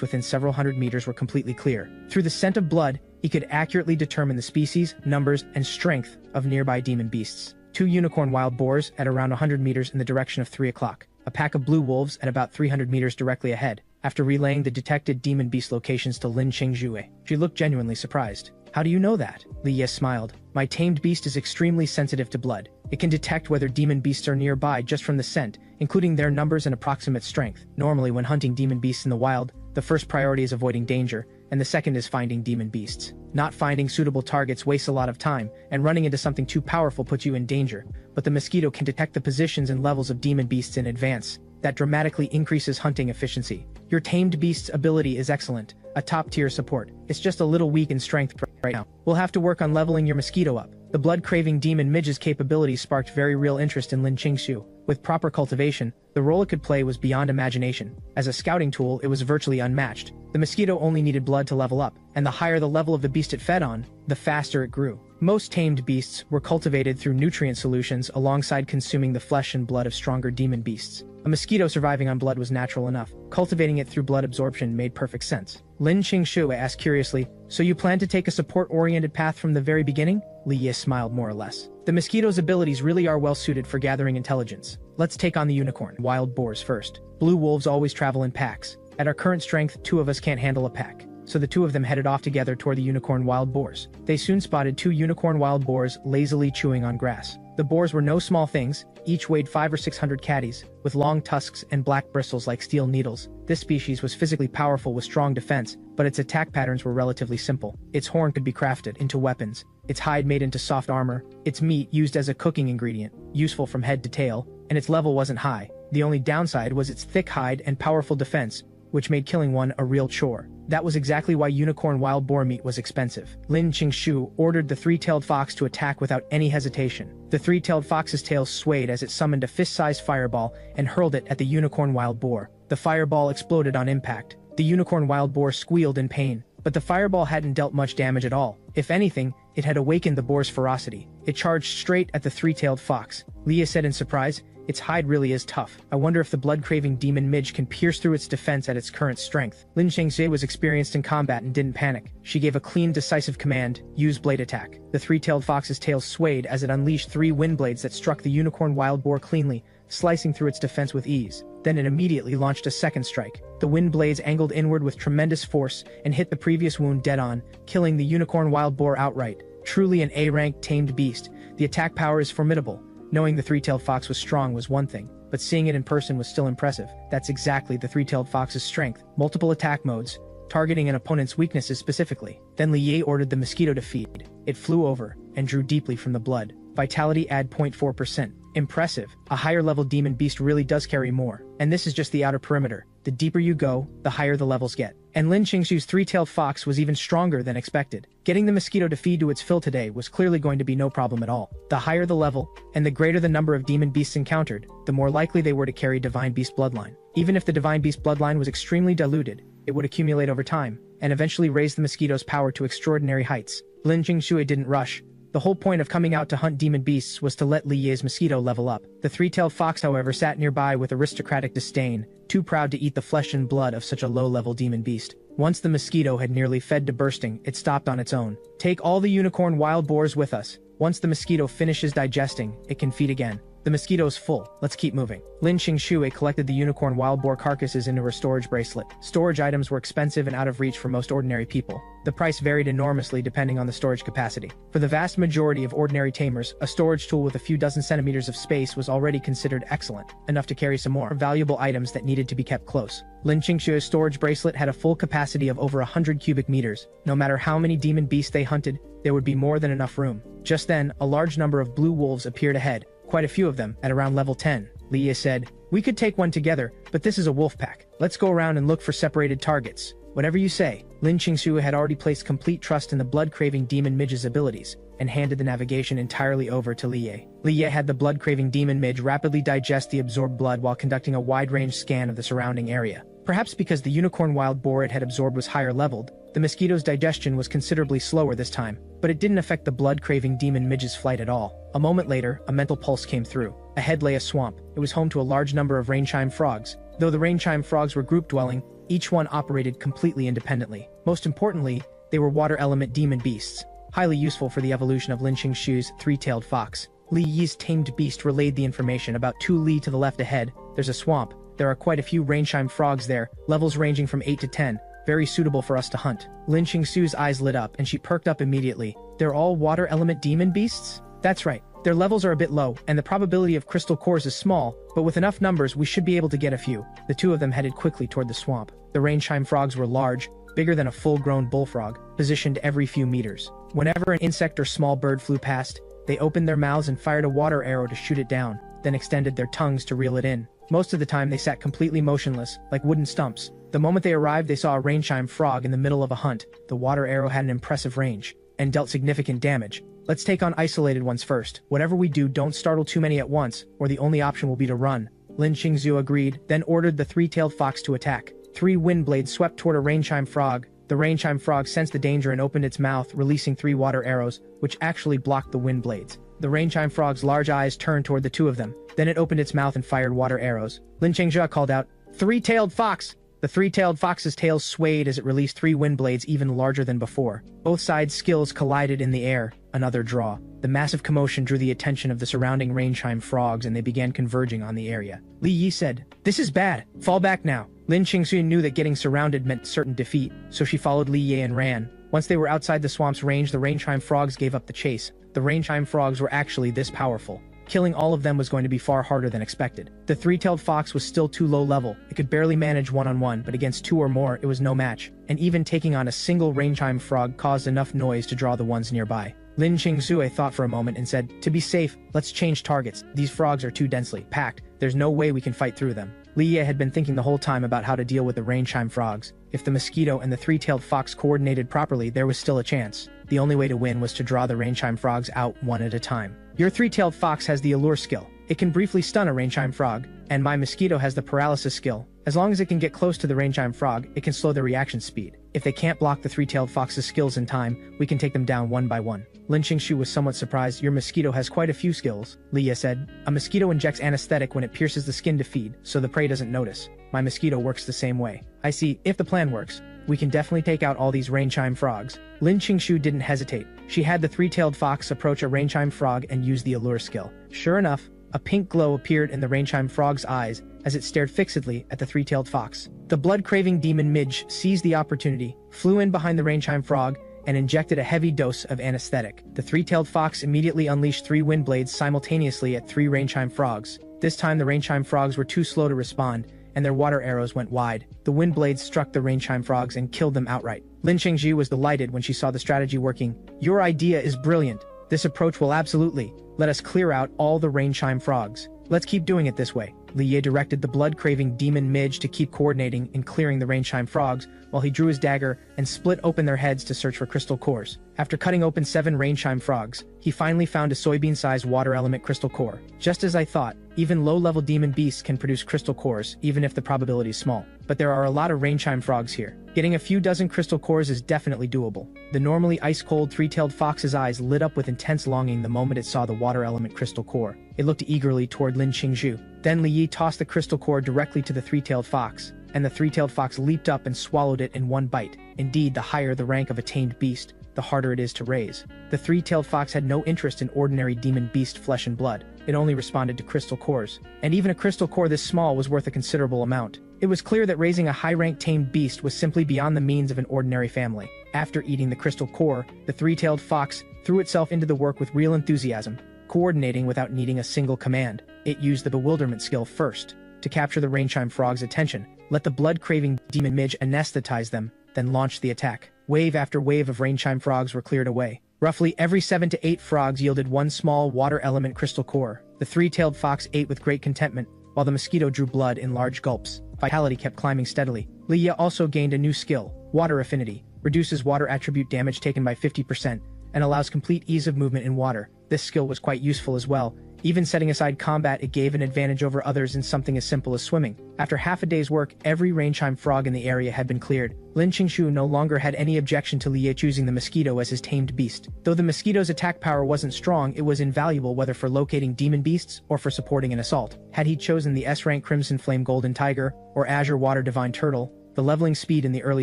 within several hundred meters were completely clear. Through the scent of blood, he could accurately determine the species, numbers, and strength of nearby demon beasts. 2 unicorn wild boars at around 100 meters in the direction of 3 o'clock. A pack of blue wolves at about 300 meters directly ahead. After relaying the detected demon beast locations to Lin Xingshu, she looked genuinely surprised. How do you know that? Li Ye smiled. My tamed beast is extremely sensitive to blood. It can detect whether demon beasts are nearby just from the scent, including their numbers and approximate strength. Normally, when hunting demon beasts in the wild, the first priority is avoiding danger, and the second is finding demon beasts. Not finding suitable targets wastes a lot of time, and running into something too powerful puts you in danger. But the mosquito can detect the positions and levels of demon beasts in advance. That dramatically increases hunting efficiency. Your tamed beast's ability is excellent, a top-tier support. It's just a little weak in strength right now. We'll have to work on leveling your mosquito up. The blood-craving demon midge's capabilities sparked very real interest in Lin Xingshu. With proper cultivation, the role it could play was beyond imagination. As a scouting tool, it was virtually unmatched. The mosquito only needed blood to level up, and the higher the level of the beast it fed on, the faster it grew. Most tamed beasts were cultivated through nutrient solutions alongside consuming the flesh and blood of stronger demon beasts. A mosquito surviving on blood was natural enough. Cultivating it through blood absorption made perfect sense. Lin Xingshu asked curiously, so you plan to take a support-oriented path from the very beginning? Li Ye smiled more or less. The mosquito's abilities really are well suited for gathering intelligence. Let's take on the unicorn wild boars first. Blue wolves always travel in packs. At our current strength, 2 of us can't handle a pack. So the 2 of them headed off together toward the unicorn wild boars. They soon spotted 2 unicorn wild boars lazily chewing on grass. The boars were no small things, each weighed 500 or 600 caddies, with long tusks and black bristles like steel needles. This species was physically powerful with strong defense, but its attack patterns were relatively simple. Its horn could be crafted into weapons, its hide made into soft armor, its meat used as a cooking ingredient, useful from head to tail, and its level wasn't high. The only downside was its thick hide and powerful defense, which made killing one a real chore. That was exactly why unicorn wild boar meat was expensive. Lin Xingshu ordered the 3-tailed fox to attack without any hesitation. The 3-tailed fox's tail swayed as it summoned a fist-sized fireball and hurled it at the unicorn wild boar. The fireball exploded on impact. The unicorn wild boar squealed in pain, but the fireball hadn't dealt much damage at all. If anything, it had awakened the boar's ferocity. It charged straight at the 3-tailed fox. Li Ye said in surprise, its hide really is tough. I wonder if the blood-craving demon midge can pierce through its defense at its current strength. Lin Xingshu was experienced in combat and didn't panic. She gave a clean, decisive command, use blade attack. The 3-tailed fox's tail swayed as it unleashed 3 wind blades that struck the unicorn wild boar cleanly, slicing through its defense with ease. Then it immediately launched a second strike. The wind blades angled inward with tremendous force and hit the previous wound dead on, killing the unicorn wild boar outright. Truly an A-rank tamed beast. The attack power is formidable. Knowing the 3-tailed fox was strong was one thing, but seeing it in person was still impressive. That's exactly the 3-tailed fox's strength. Multiple attack modes, targeting an opponent's weaknesses specifically. Then Li Ye ordered the mosquito to feed. It flew over and drew deeply from the blood. Vitality add 0.4%. Impressive. A higher level demon beast really does carry more. And this is just the outer perimeter. The deeper you go, the higher the levels get. And Lin Xingshu's 3-tailed fox was even stronger than expected. Getting the mosquito to feed to its fill today was clearly going to be no problem at all. The higher the level, and the greater the number of demon beasts encountered, the more likely they were to carry divine beast bloodline. Even if the divine beast bloodline was extremely diluted, it would accumulate over time, and eventually raise the mosquito's power to extraordinary heights. Lin Xingshu didn't rush. The whole point of coming out to hunt demon beasts was to let Li Ye's mosquito level up. The 3-tailed fox, however, sat nearby with aristocratic disdain, too proud to eat the flesh and blood of such a low-level demon beast. Once the mosquito had nearly fed to bursting, it stopped on its own. Take all the unicorn wild boars with us. Once the mosquito finishes digesting, it can feed again. The mosquito's full. Let's keep moving. Lin Xingshu collected the unicorn wild boar carcasses into her storage bracelet. Storage items were expensive and out of reach for most ordinary people. The price varied enormously depending on the storage capacity. For the vast majority of ordinary tamers, a storage tool with a few dozen centimeters of space was already considered excellent, enough to carry some more valuable items that needed to be kept close. Lin Xingshu's storage bracelet had a full capacity of over 100 cubic meters. No matter how many demon beasts they hunted, there would be more than enough room. Just then, a large number of blue wolves appeared ahead. Quite a few of them, at around level 10. Li Ye said, we could take one together, but this is a wolf pack. Let's go around and look for separated targets. Whatever you say. Lin Qingsu had already placed complete trust in the blood-craving demon midge's abilities, and handed the navigation entirely over to Li Ye. Li Ye had the blood-craving demon midge rapidly digest the absorbed blood while conducting a wide-range scan of the surrounding area. Perhaps because the unicorn wild boar it had absorbed was higher leveled, the mosquito's digestion was considerably slower this time, but it didn't affect the blood-craving demon midge's flight at all. A moment later, a mental pulse came through. Ahead lay a swamp. It was home to a large number of rainchime frogs. Though the rainchime frogs were group-dwelling, each one operated completely independently. Most importantly, they were water element demon beasts, highly useful for the evolution of Lin Qingshu's three-tailed fox. Li Yi's tamed beast relayed the information. About 2 li to the left ahead, there's a swamp. There are quite a few rainchime frogs there, levels ranging from 8 to 10, very suitable for us to hunt. Lin Qingsu's eyes lit up and she perked up immediately. They're all water element demon beasts? That's right. Their levels are a bit low, and the probability of crystal cores is small, but with enough numbers we should be able to get a few. The two of them headed quickly toward the swamp. The rainchime frogs were large, bigger than a full-grown bullfrog, positioned every few meters. Whenever an insect or small bird flew past, they opened their mouths and fired a water arrow to shoot it down, then extended their tongues to reel it in. Most of the time they sat completely motionless, like wooden stumps. The moment they arrived they saw a rainchime frog in the middle of a hunt. The water arrow had an impressive range, and dealt significant damage. Let's take on isolated ones first. Whatever we do, don't startle too many at once, or the only option will be to run. Lin Qingzu agreed, then ordered the three-tailed fox to attack. 3 wind blades swept toward a rainchime frog. The rainchime frog sensed the danger and opened its mouth, releasing 3 water arrows, which actually blocked the wind blades. The rainchime frog's large eyes turned toward the two of them. Then it opened its mouth and fired water arrows. Lin Qingzhe called out, "Three-tailed fox!" The three-tailed fox's tail swayed as it released 3 wind blades even larger than before. Both sides' skills collided in the air, another draw. The massive commotion drew the attention of the surrounding rainchime frogs and they began converging on the area. Li Yi said, "This is bad. Fall back now." Lin Qingxu knew that getting surrounded meant certain defeat, so she followed Li Ye and ran. Once they were outside the swamp's range, the rainchime frogs gave up the chase. The rainchime frogs were actually this powerful. Killing all of them was going to be far harder than expected. The three-tailed fox was still too low level. It could barely manage one-on-one, but against 2 or more, it was no match. And even taking on a single rainchime frog caused enough noise to draw the ones nearby. Lin Qingzue thought for a moment and said, "To be safe, let's change targets. These frogs are too densely packed. There's no way we can fight through them." Li Ye had been thinking the whole time about how to deal with the rainchime frogs. If the mosquito and the three-tailed fox coordinated properly, there was still a chance. The only way to win was to draw the rainchime frogs out one at a time. Your three-tailed fox has the allure skill. It can briefly stun a rainchime frog, and my mosquito has the paralysis skill. As long as it can get close to the rainchime frog, it can slow their reaction speed. If they can't block the three-tailed fox's skills in time, we can take them down one by one. Lin Qingxu was somewhat surprised. "Your mosquito has quite a few skills," Li Ye said. "A mosquito injects anesthetic when it pierces the skin to feed, so the prey doesn't notice. My mosquito works the same way." "I see. If the plan works, we can definitely take out all these rainchime frogs." Lin Qingxu didn't hesitate. She had the three-tailed fox approach a rainchime frog and use the allure skill. Sure enough, a pink glow appeared in the rainchime frog's eyes as it stared fixedly at the three-tailed fox. The blood-craving demon midge seized the opportunity, flew in behind the rainchime frog, and injected a heavy dose of anesthetic. The three-tailed fox immediately unleashed 3 wind blades simultaneously at 3 rainchime frogs. This time the rainchime frogs were too slow to respond, and their water arrows went wide. The wind blades struck the rainchime frogs and killed them outright. Lin Qingji was delighted when she saw the strategy working. "Your idea is brilliant. This approach will absolutely let us clear out all the rainchime frogs. Let's keep doing it this way." Li Ye directed the blood-craving demon midge to keep coordinating and clearing the rainchime frogs, while he drew his dagger and split open their heads to search for crystal cores. After cutting open 7 rainchime frogs, he finally found a soybean-sized water element crystal core. Just as I thought, even low-level demon beasts can produce crystal cores, even if the probability is small. But there are a lot of rainchime frogs here. Getting a few dozen crystal cores is definitely doable. The normally ice-cold three-tailed fox's eyes lit up with intense longing the moment it saw the water element crystal core. It looked eagerly toward Lin Qingzhu. Then Li Yi tossed the crystal core directly to the three-tailed fox, and the three-tailed fox leaped up and swallowed it in one bite. Indeed, the higher the rank of a tamed beast, the harder it is to raise. The three-tailed fox had no interest in ordinary demon beast flesh and blood. It only responded to crystal cores. And even a crystal core this small was worth a considerable amount. It was clear that raising a high-ranked tamed beast was simply beyond the means of an ordinary family. After eating the crystal core, the three-tailed fox threw itself into the work with real enthusiasm, coordinating without needing a single command. It used the bewilderment skill first, to capture the rainchime frog's attention, let the blood-craving demon midge anesthetize them, then launch the attack. Wave after wave of rainchime frogs were cleared away. Roughly every 7 to 8 frogs yielded 1 small water element crystal core. The three-tailed fox ate with great contentment, while the mosquito drew blood in large gulps. vitality kept climbing steadily. Li Ye also gained a new skill, Water Affinity, reduces water attribute damage taken by 50%, and allows complete ease of movement in water. This skill was quite useful as well. Even setting aside combat, it gave an advantage over others in something as simple as swimming. After half a day's work, every rainchime frog in the area had been cleared. Lin Qingshu no longer had any objection to Li Ye choosing the mosquito as his tamed beast. Though the mosquito's attack power wasn't strong, it was invaluable whether for locating demon beasts or for supporting an assault. Had he chosen the S-rank Crimson Flame Golden Tiger or Azure Water Divine Turtle, the leveling speed in the early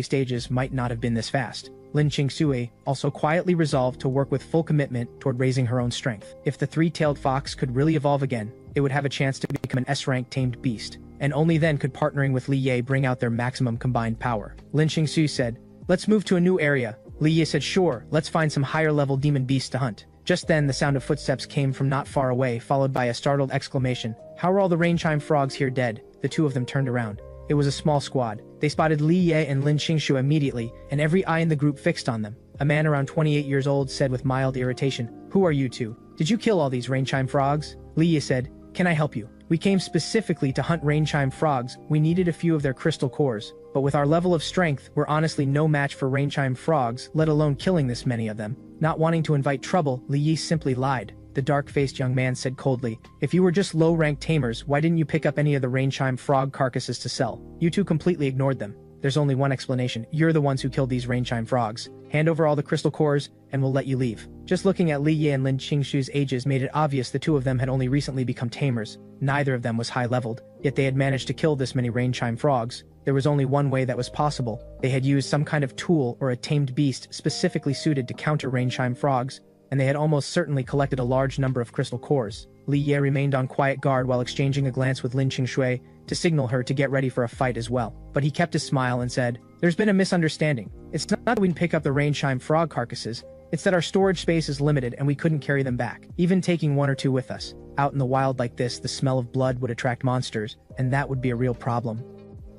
stages might not have been this fast. Lin Qingsui also quietly resolved to work with full commitment toward raising her own strength. If the three-tailed fox could really evolve again, it would have a chance to become an S-rank tamed beast, and only then could partnering with Li Ye bring out their maximum combined power. Lin Qingsui said, "Let's move to a new area." Li Ye said, "Sure, let's find some higher-level demon beasts to hunt." Just then, the sound of footsteps came from not far away, followed by a startled exclamation. "How are all the rainchime frogs here dead?" The two of them turned around. It was a small squad. They spotted Li Ye and Lin Qingshu immediately, and every eye in the group fixed on them. A man around 28 years old said with mild irritation, "Who are you two? Did you kill all these rainchime frogs?" Li Ye said, "Can I help you? We came specifically to hunt rainchime frogs. We needed a few of their crystal cores, but with our level of strength, we're honestly no match for rainchime frogs, let alone killing this many of them." Not wanting to invite trouble, Li Ye simply lied. The dark-faced young man said coldly, "If you were just low-ranked tamers, why didn't you pick up any of the rainchime frog carcasses to sell?" You two completely ignored them. There's only one explanation. You're the ones who killed these rainchime frogs. Hand over all the crystal cores, and we'll let you leave. Just looking at Li Ye and Lin Qingshu's ages made it obvious the two of them had only recently become tamers. Neither of them was high-leveled, yet they had managed to kill this many rainchime frogs. There was only one way that was possible. They had used some kind of tool or a tamed beast specifically suited to counter rainchime frogs, and they had almost certainly collected a large number of crystal cores. Li Ye remained on quiet guard while exchanging a glance with Lin Qingshui to signal her to get ready for a fight as well. But he kept his smile and said, "There's been a misunderstanding. It's not that we didn't pick up the rainchime frog carcasses, it's that our storage space is limited and we couldn't carry them back, even taking one or two with us. Out in the wild like this, the smell of blood would attract monsters, and that would be a real problem."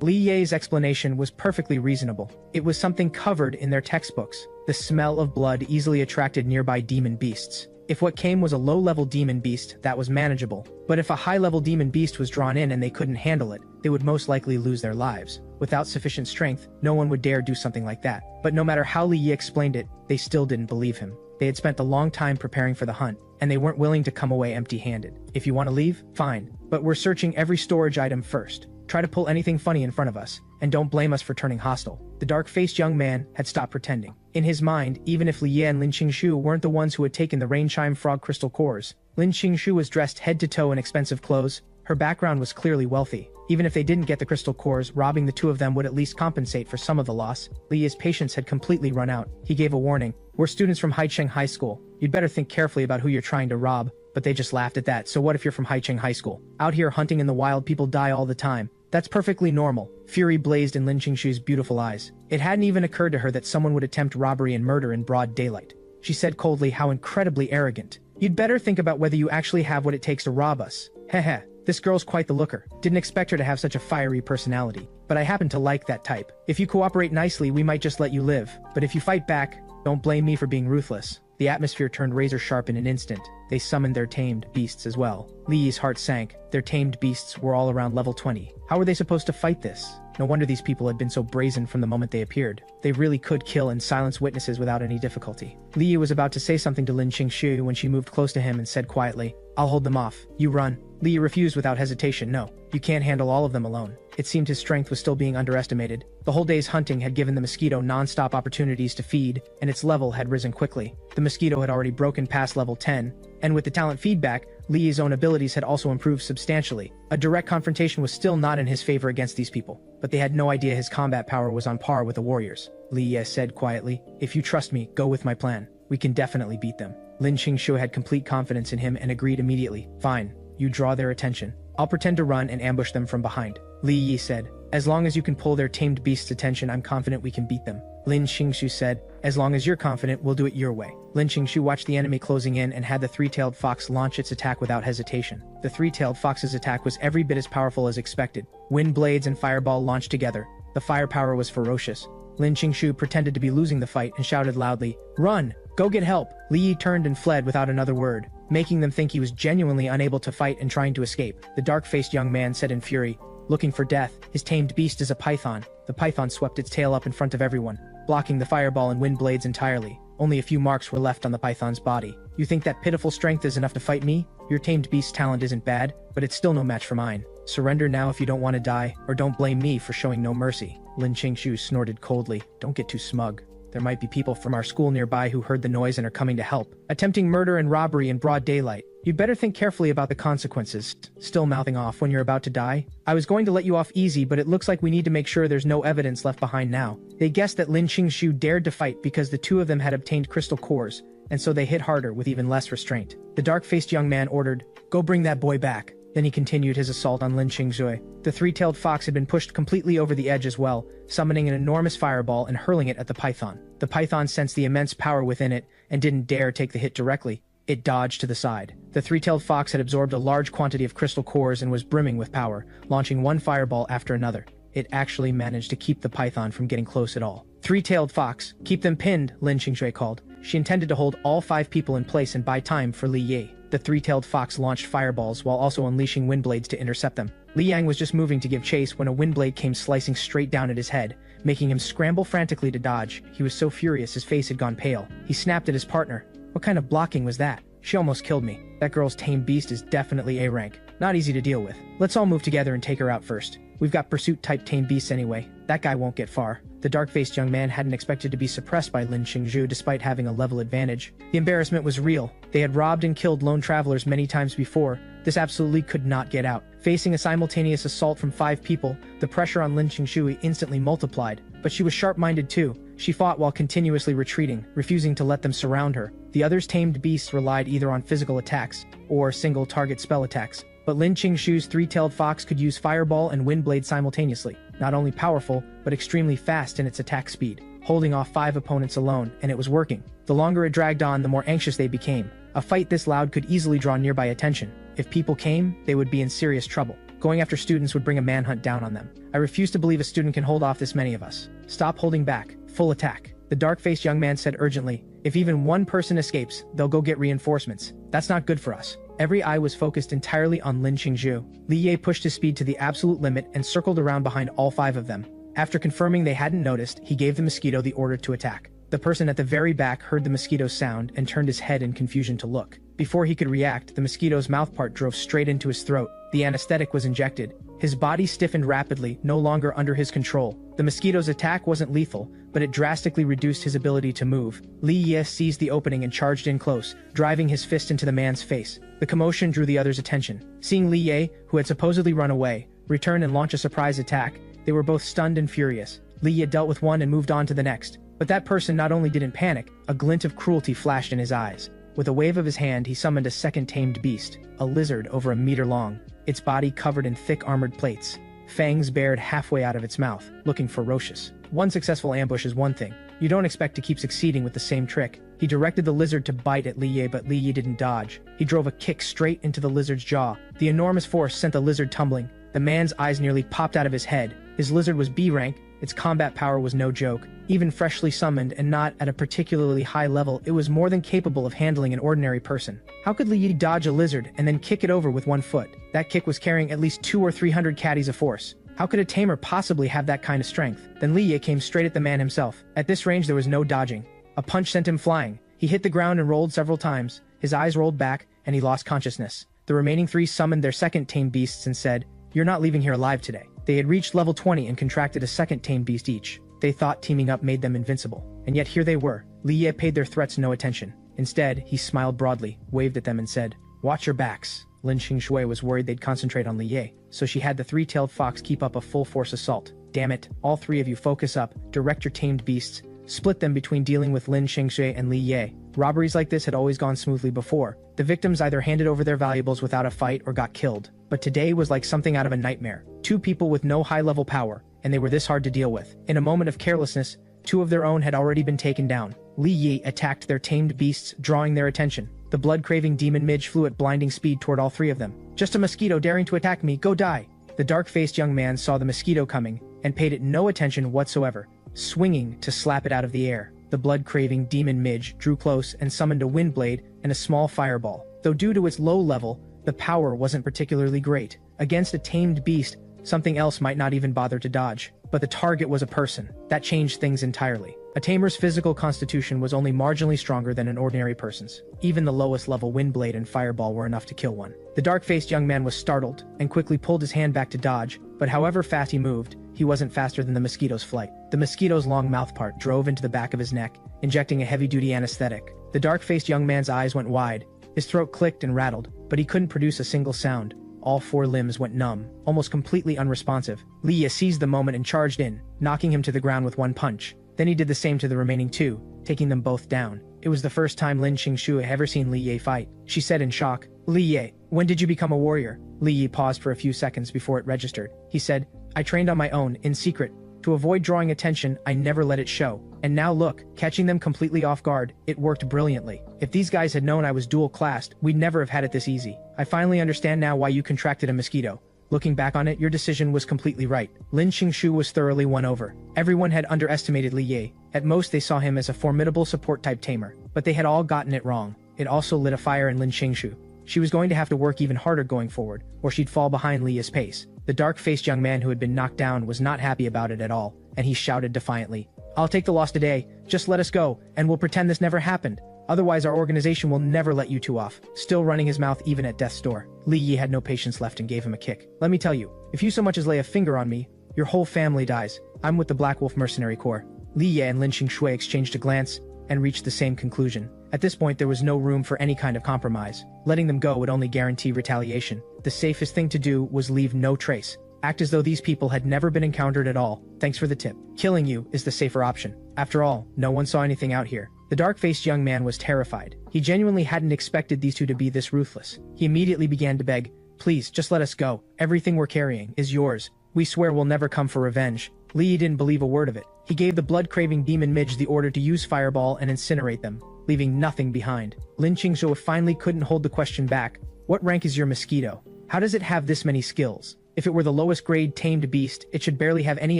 Li Ye's explanation was perfectly reasonable. It was something covered in their textbooks. The smell of blood easily attracted nearby demon beasts. If what came was a low-level demon beast, that was manageable. But if a high-level demon beast was drawn in and they couldn't handle it, they would most likely lose their lives. Without sufficient strength, no one would dare do something like that. But no matter how Li Ye explained it, they still didn't believe him. They had spent a long time preparing for the hunt, and they weren't willing to come away empty-handed. "If you want to leave, fine. But we're searching every storage item first. Try to pull anything funny in front of us, and don't blame us for turning hostile." The dark-faced young man had stopped pretending. In his mind, even if Li Ye and Lin Qingshu weren't the ones who had taken the rainchime frog crystal cores, Lin Qingshu was dressed head to toe in expensive clothes. Her background was clearly wealthy. Even if they didn't get the crystal cores, robbing the two of them would at least compensate for some of the loss. Li Ye's patience had completely run out. He gave a warning. "We're students from Haicheng High School. You'd better think carefully about who you're trying to rob." But they just laughed at that. "So what if you're from Haicheng High School? Out here hunting in the wild, people die all the time. That's perfectly normal." Fury blazed in Lin Qingshu's beautiful eyes. It hadn't even occurred to her that someone would attempt robbery and murder in broad daylight. She said coldly, "How incredibly arrogant. You'd better think about whether you actually have what it takes to rob us." Heh. This girl's quite the looker. Didn't expect her to have such a fiery personality. But I happen to like that type. If you cooperate nicely, we might just let you live. But if you fight back, don't blame me for being ruthless." The atmosphere turned razor sharp in an instant. They summoned their tamed beasts as well. Li's heart sank. Their tamed beasts were all around level 20. How were they supposed to fight this? No wonder these people had been so brazen from the moment they appeared. They really could kill and silence witnesses without any difficulty. Li was about to say something to Lin Qingshu when she moved close to him and said quietly, "I'll hold them off. You run." Li refused without hesitation. "No, you can't handle all of them alone." It seemed his strength was still being underestimated. The whole day's hunting had given the mosquito non-stop opportunities to feed, and its level had risen quickly. The mosquito had already broken past level 10, and with the talent feedback, Li's own abilities had also improved substantially. A direct confrontation was still not in his favor against these people, but they had no idea his combat power was on par with the warriors. Li said quietly, "If you trust me, go with my plan. We can definitely beat them." Lin Qingshu had complete confidence in him and agreed immediately. "Fine, you draw their attention. I'll pretend to run and ambush them from behind." Li Yi said, "As long as you can pull their tamed beast's attention, I'm confident we can beat them." Lin Qingshu said, "As long as you're confident, we'll do it your way." Lin Qingshu watched the enemy closing in and had the three-tailed fox launch its attack without hesitation. The three-tailed fox's attack was every bit as powerful as expected. Wind blades and fireball launched together. The firepower was ferocious. Lin Qingshu pretended to be losing the fight and shouted loudly, "Run! Go get help!" Li Yi turned and fled without another word, making them think he was genuinely unable to fight and trying to escape. The dark-faced young man said in fury, looking for death. His tamed beast is a python. The python swept its tail up in front of everyone, blocking the fireball and wind blades entirely. Only a few marks were left on the python's body. You think that pitiful strength is enough to fight me? Your tamed beast's talent isn't bad, but it's still no match for mine. Surrender now if you don't want to die, or don't blame me for showing no mercy. Lin Qingshu snorted coldly. Don't get too smug. There might be people from our school nearby who heard the noise and are coming to help. Attempting murder and robbery in broad daylight. You'd better think carefully about the consequences. Still mouthing off when you're about to die? I was going to let you off easy, but it looks like we need to make sure there's no evidence left behind now. They guessed that Lin Qingshu dared to fight because the two of them had obtained crystal cores, and so they hit harder with even less restraint. The dark-faced young man ordered, "Go bring that boy back." Then he continued his assault on Lin Qingshui. The three-tailed fox had been pushed completely over the edge as well, summoning an enormous fireball and hurling it at the python. The python sensed the immense power within it and didn't dare take the hit directly. It dodged to the side. The three-tailed fox had absorbed a large quantity of crystal cores and was brimming with power, launching one fireball after another. It actually managed to keep the python from getting close at all. "Three-tailed fox, keep them pinned," Lin Qingshui called. She intended to hold all 5 people in place and buy time for Li Ye. The three-tailed fox launched fireballs while also unleashing wind blades to intercept them. Li Yang was just moving to give chase when a wind blade came slicing straight down at his head, making him scramble frantically to dodge. He was so furious his face had gone pale. He snapped at his partner. "What kind of blocking was that? She almost killed me. That girl's tame beast is definitely A rank. Not easy to deal with. Let's all move together and take her out first. We've got pursuit-type tame beasts anyway. That guy won't get far." The dark-faced young man hadn't expected to be suppressed by Lin Qingshu despite having a level advantage. The embarrassment was real. They had robbed and killed lone travelers many times before. This absolutely could not get out. Facing a simultaneous assault from 5 people, the pressure on Lin Qingshu instantly multiplied. But she was sharp-minded too. She fought while continuously retreating, refusing to let them surround her. The others' tamed beasts relied either on physical attacks or single-target spell attacks. But Lin Qingshu's three-tailed fox could use fireball and wind blade simultaneously. Not only powerful, but extremely fast in its attack speed, holding off 5 opponents alone, and it was working. The longer it dragged on, the more anxious they became. A fight this loud could easily draw nearby attention. If people came, they would be in serious trouble. Going after students would bring a manhunt down on them. I refuse to believe a student can hold off this many of us. Stop holding back. Full attack. The dark-faced young man said urgently. If even one person escapes, they'll go get reinforcements. That's not good for us. Every eye was focused entirely on Lin Qingshu. Li Ye pushed his speed to the absolute limit and circled around behind all 5 of them. After confirming they hadn't noticed, he gave the mosquito the order to attack. The person at the very back heard the mosquito's sound and turned his head in confusion to look. Before he could react, the mosquito's mouthpart drove straight into his throat. The anesthetic was injected. His body stiffened rapidly, no longer under his control. The mosquito's attack wasn't lethal, but it drastically reduced his ability to move. Li Ye seized the opening and charged in close, driving his fist into the man's face. The commotion drew the others' attention. Seeing Li Ye, who had supposedly run away, return and launch a surprise attack, they were both stunned and furious. Li Ye dealt with one and moved on to the next. But that person not only didn't panic, a glint of cruelty flashed in his eyes. With a wave of his hand, he summoned a second tamed beast, a lizard over a meter long, its body covered in thick armored plates, fangs bared halfway out of its mouth, looking ferocious. One successful ambush is one thing. You don't expect to keep succeeding with the same trick. He directed the lizard to bite at Li Ye, but Li Ye didn't dodge. He drove a kick straight into the lizard's jaw. The enormous force sent the lizard tumbling. The man's eyes nearly popped out of his head. His lizard was B rank. Its combat power was no joke. Even freshly summoned and not at a particularly high level, it was more than capable of handling an ordinary person. How could Li Yi dodge a lizard and then kick it over with 1 foot? That kick was carrying at least 200 or 300 caddies of force. How could a tamer possibly have that kind of strength? Then Li Yi came straight at the man himself. At this range there was no dodging. A punch sent him flying. He hit the ground and rolled several times. His eyes rolled back, and he lost consciousness. The remaining 3 summoned their second tame beasts and said, "You're not leaving here alive today." They had reached level 20 and contracted a second tame beast each. They thought teaming up made them invincible. And yet here they were. Li Ye paid their threats no attention. Instead, he smiled broadly, waved at them and said, "Watch your backs." Lin Qingshui was worried they'd concentrate on Li Ye, so she had the 3-tailed fox keep up a full-force assault. "Damn it, all 3 of you focus up, direct your tamed beasts, split them between dealing with Lin Qingshui and Li Ye." Robberies like this had always gone smoothly before. The victims either handed over their valuables without a fight or got killed. But today was like something out of a nightmare. 2 people with no high-level power, and they were this hard to deal with. In a moment of carelessness, 2 of their own had already been taken down. Li Yi attacked their tamed beasts, drawing their attention. The blood-craving demon midge flew at blinding speed toward all 3 of them. "Just a mosquito daring to attack me, go die!" The dark-faced young man saw the mosquito coming, and paid it no attention whatsoever, swinging to slap it out of the air. The blood-craving demon midge drew close and summoned a wind blade and a small fireball. Though due to its low level, the power wasn't particularly great. Against a tamed beast, Something else might not even bother to dodge. But the target was a person. That changed things entirely. A tamer's physical constitution was only marginally stronger than an ordinary person's. Even the lowest level Windblade and Fireball were enough to kill one. The dark-faced young man was startled and quickly pulled his hand back to dodge, but however fast he moved, he wasn't faster than the mosquito's flight. The mosquito's long mouthpart drove into the back of his neck, injecting a heavy-duty anesthetic. The dark-faced young man's eyes went wide. His throat clicked and rattled, but he couldn't produce a single sound. All 4 limbs went numb, almost completely unresponsive. Li Ye seized the moment and charged in, knocking him to the ground with one punch. Then he did the same to the remaining 2, taking them both down. It was the first time Lin Qingshu had ever seen Li Ye fight. She said in shock, "Li Ye, when did you become a warrior?" Li Ye paused for a few seconds before it registered. He said, "I trained on my own, in secret. To avoid drawing attention, I never let it show. And now look, catching them completely off guard, it worked brilliantly. If these guys had known I was dual-classed, we'd never have had it this easy. I finally understand now why you contracted a mosquito. Looking back on it, your decision was completely right." Lin Qingshu was thoroughly won over. Everyone had underestimated Li Ye. At most they saw him as a formidable support-type tamer, but they had all gotten it wrong. It also lit a fire in Lin Qingshu. She was going to have to work even harder going forward, or she'd fall behind Li Ye's pace. The dark-faced young man who had been knocked down was not happy about it at all, and he shouted defiantly, "I'll take the loss today, just let us go, and we'll pretend this never happened. Otherwise our organization will never let you 2 off." Still running his mouth even at death's door, Li Yi had no patience left and gave him a kick. "Let me tell you, if you so much as lay a finger on me, your whole family dies. I'm with the Black Wolf Mercenary Corps." Li Ye and Lin Qingshui exchanged a glance and reached the same conclusion. At this point there was no room for any kind of compromise. Letting them go would only guarantee retaliation. The safest thing to do was leave no trace. Act as though these people had never been encountered at all. Thanks for the tip. Killing you is the safer option. After all, no one saw anything out here. The dark-faced young man was terrified. He genuinely hadn't expected these 2 to be this ruthless. He immediately began to beg, "Please, just let us go. Everything we're carrying is yours. We swear we'll never come for revenge." Li Yi didn't believe a word of it. He gave the blood-craving demon midge the order to use Fireball and incinerate them, leaving nothing behind. Lin Qingshu finally couldn't hold the question back. "What rank is your mosquito? How does it have this many skills? If it were the lowest grade tamed beast, it should barely have any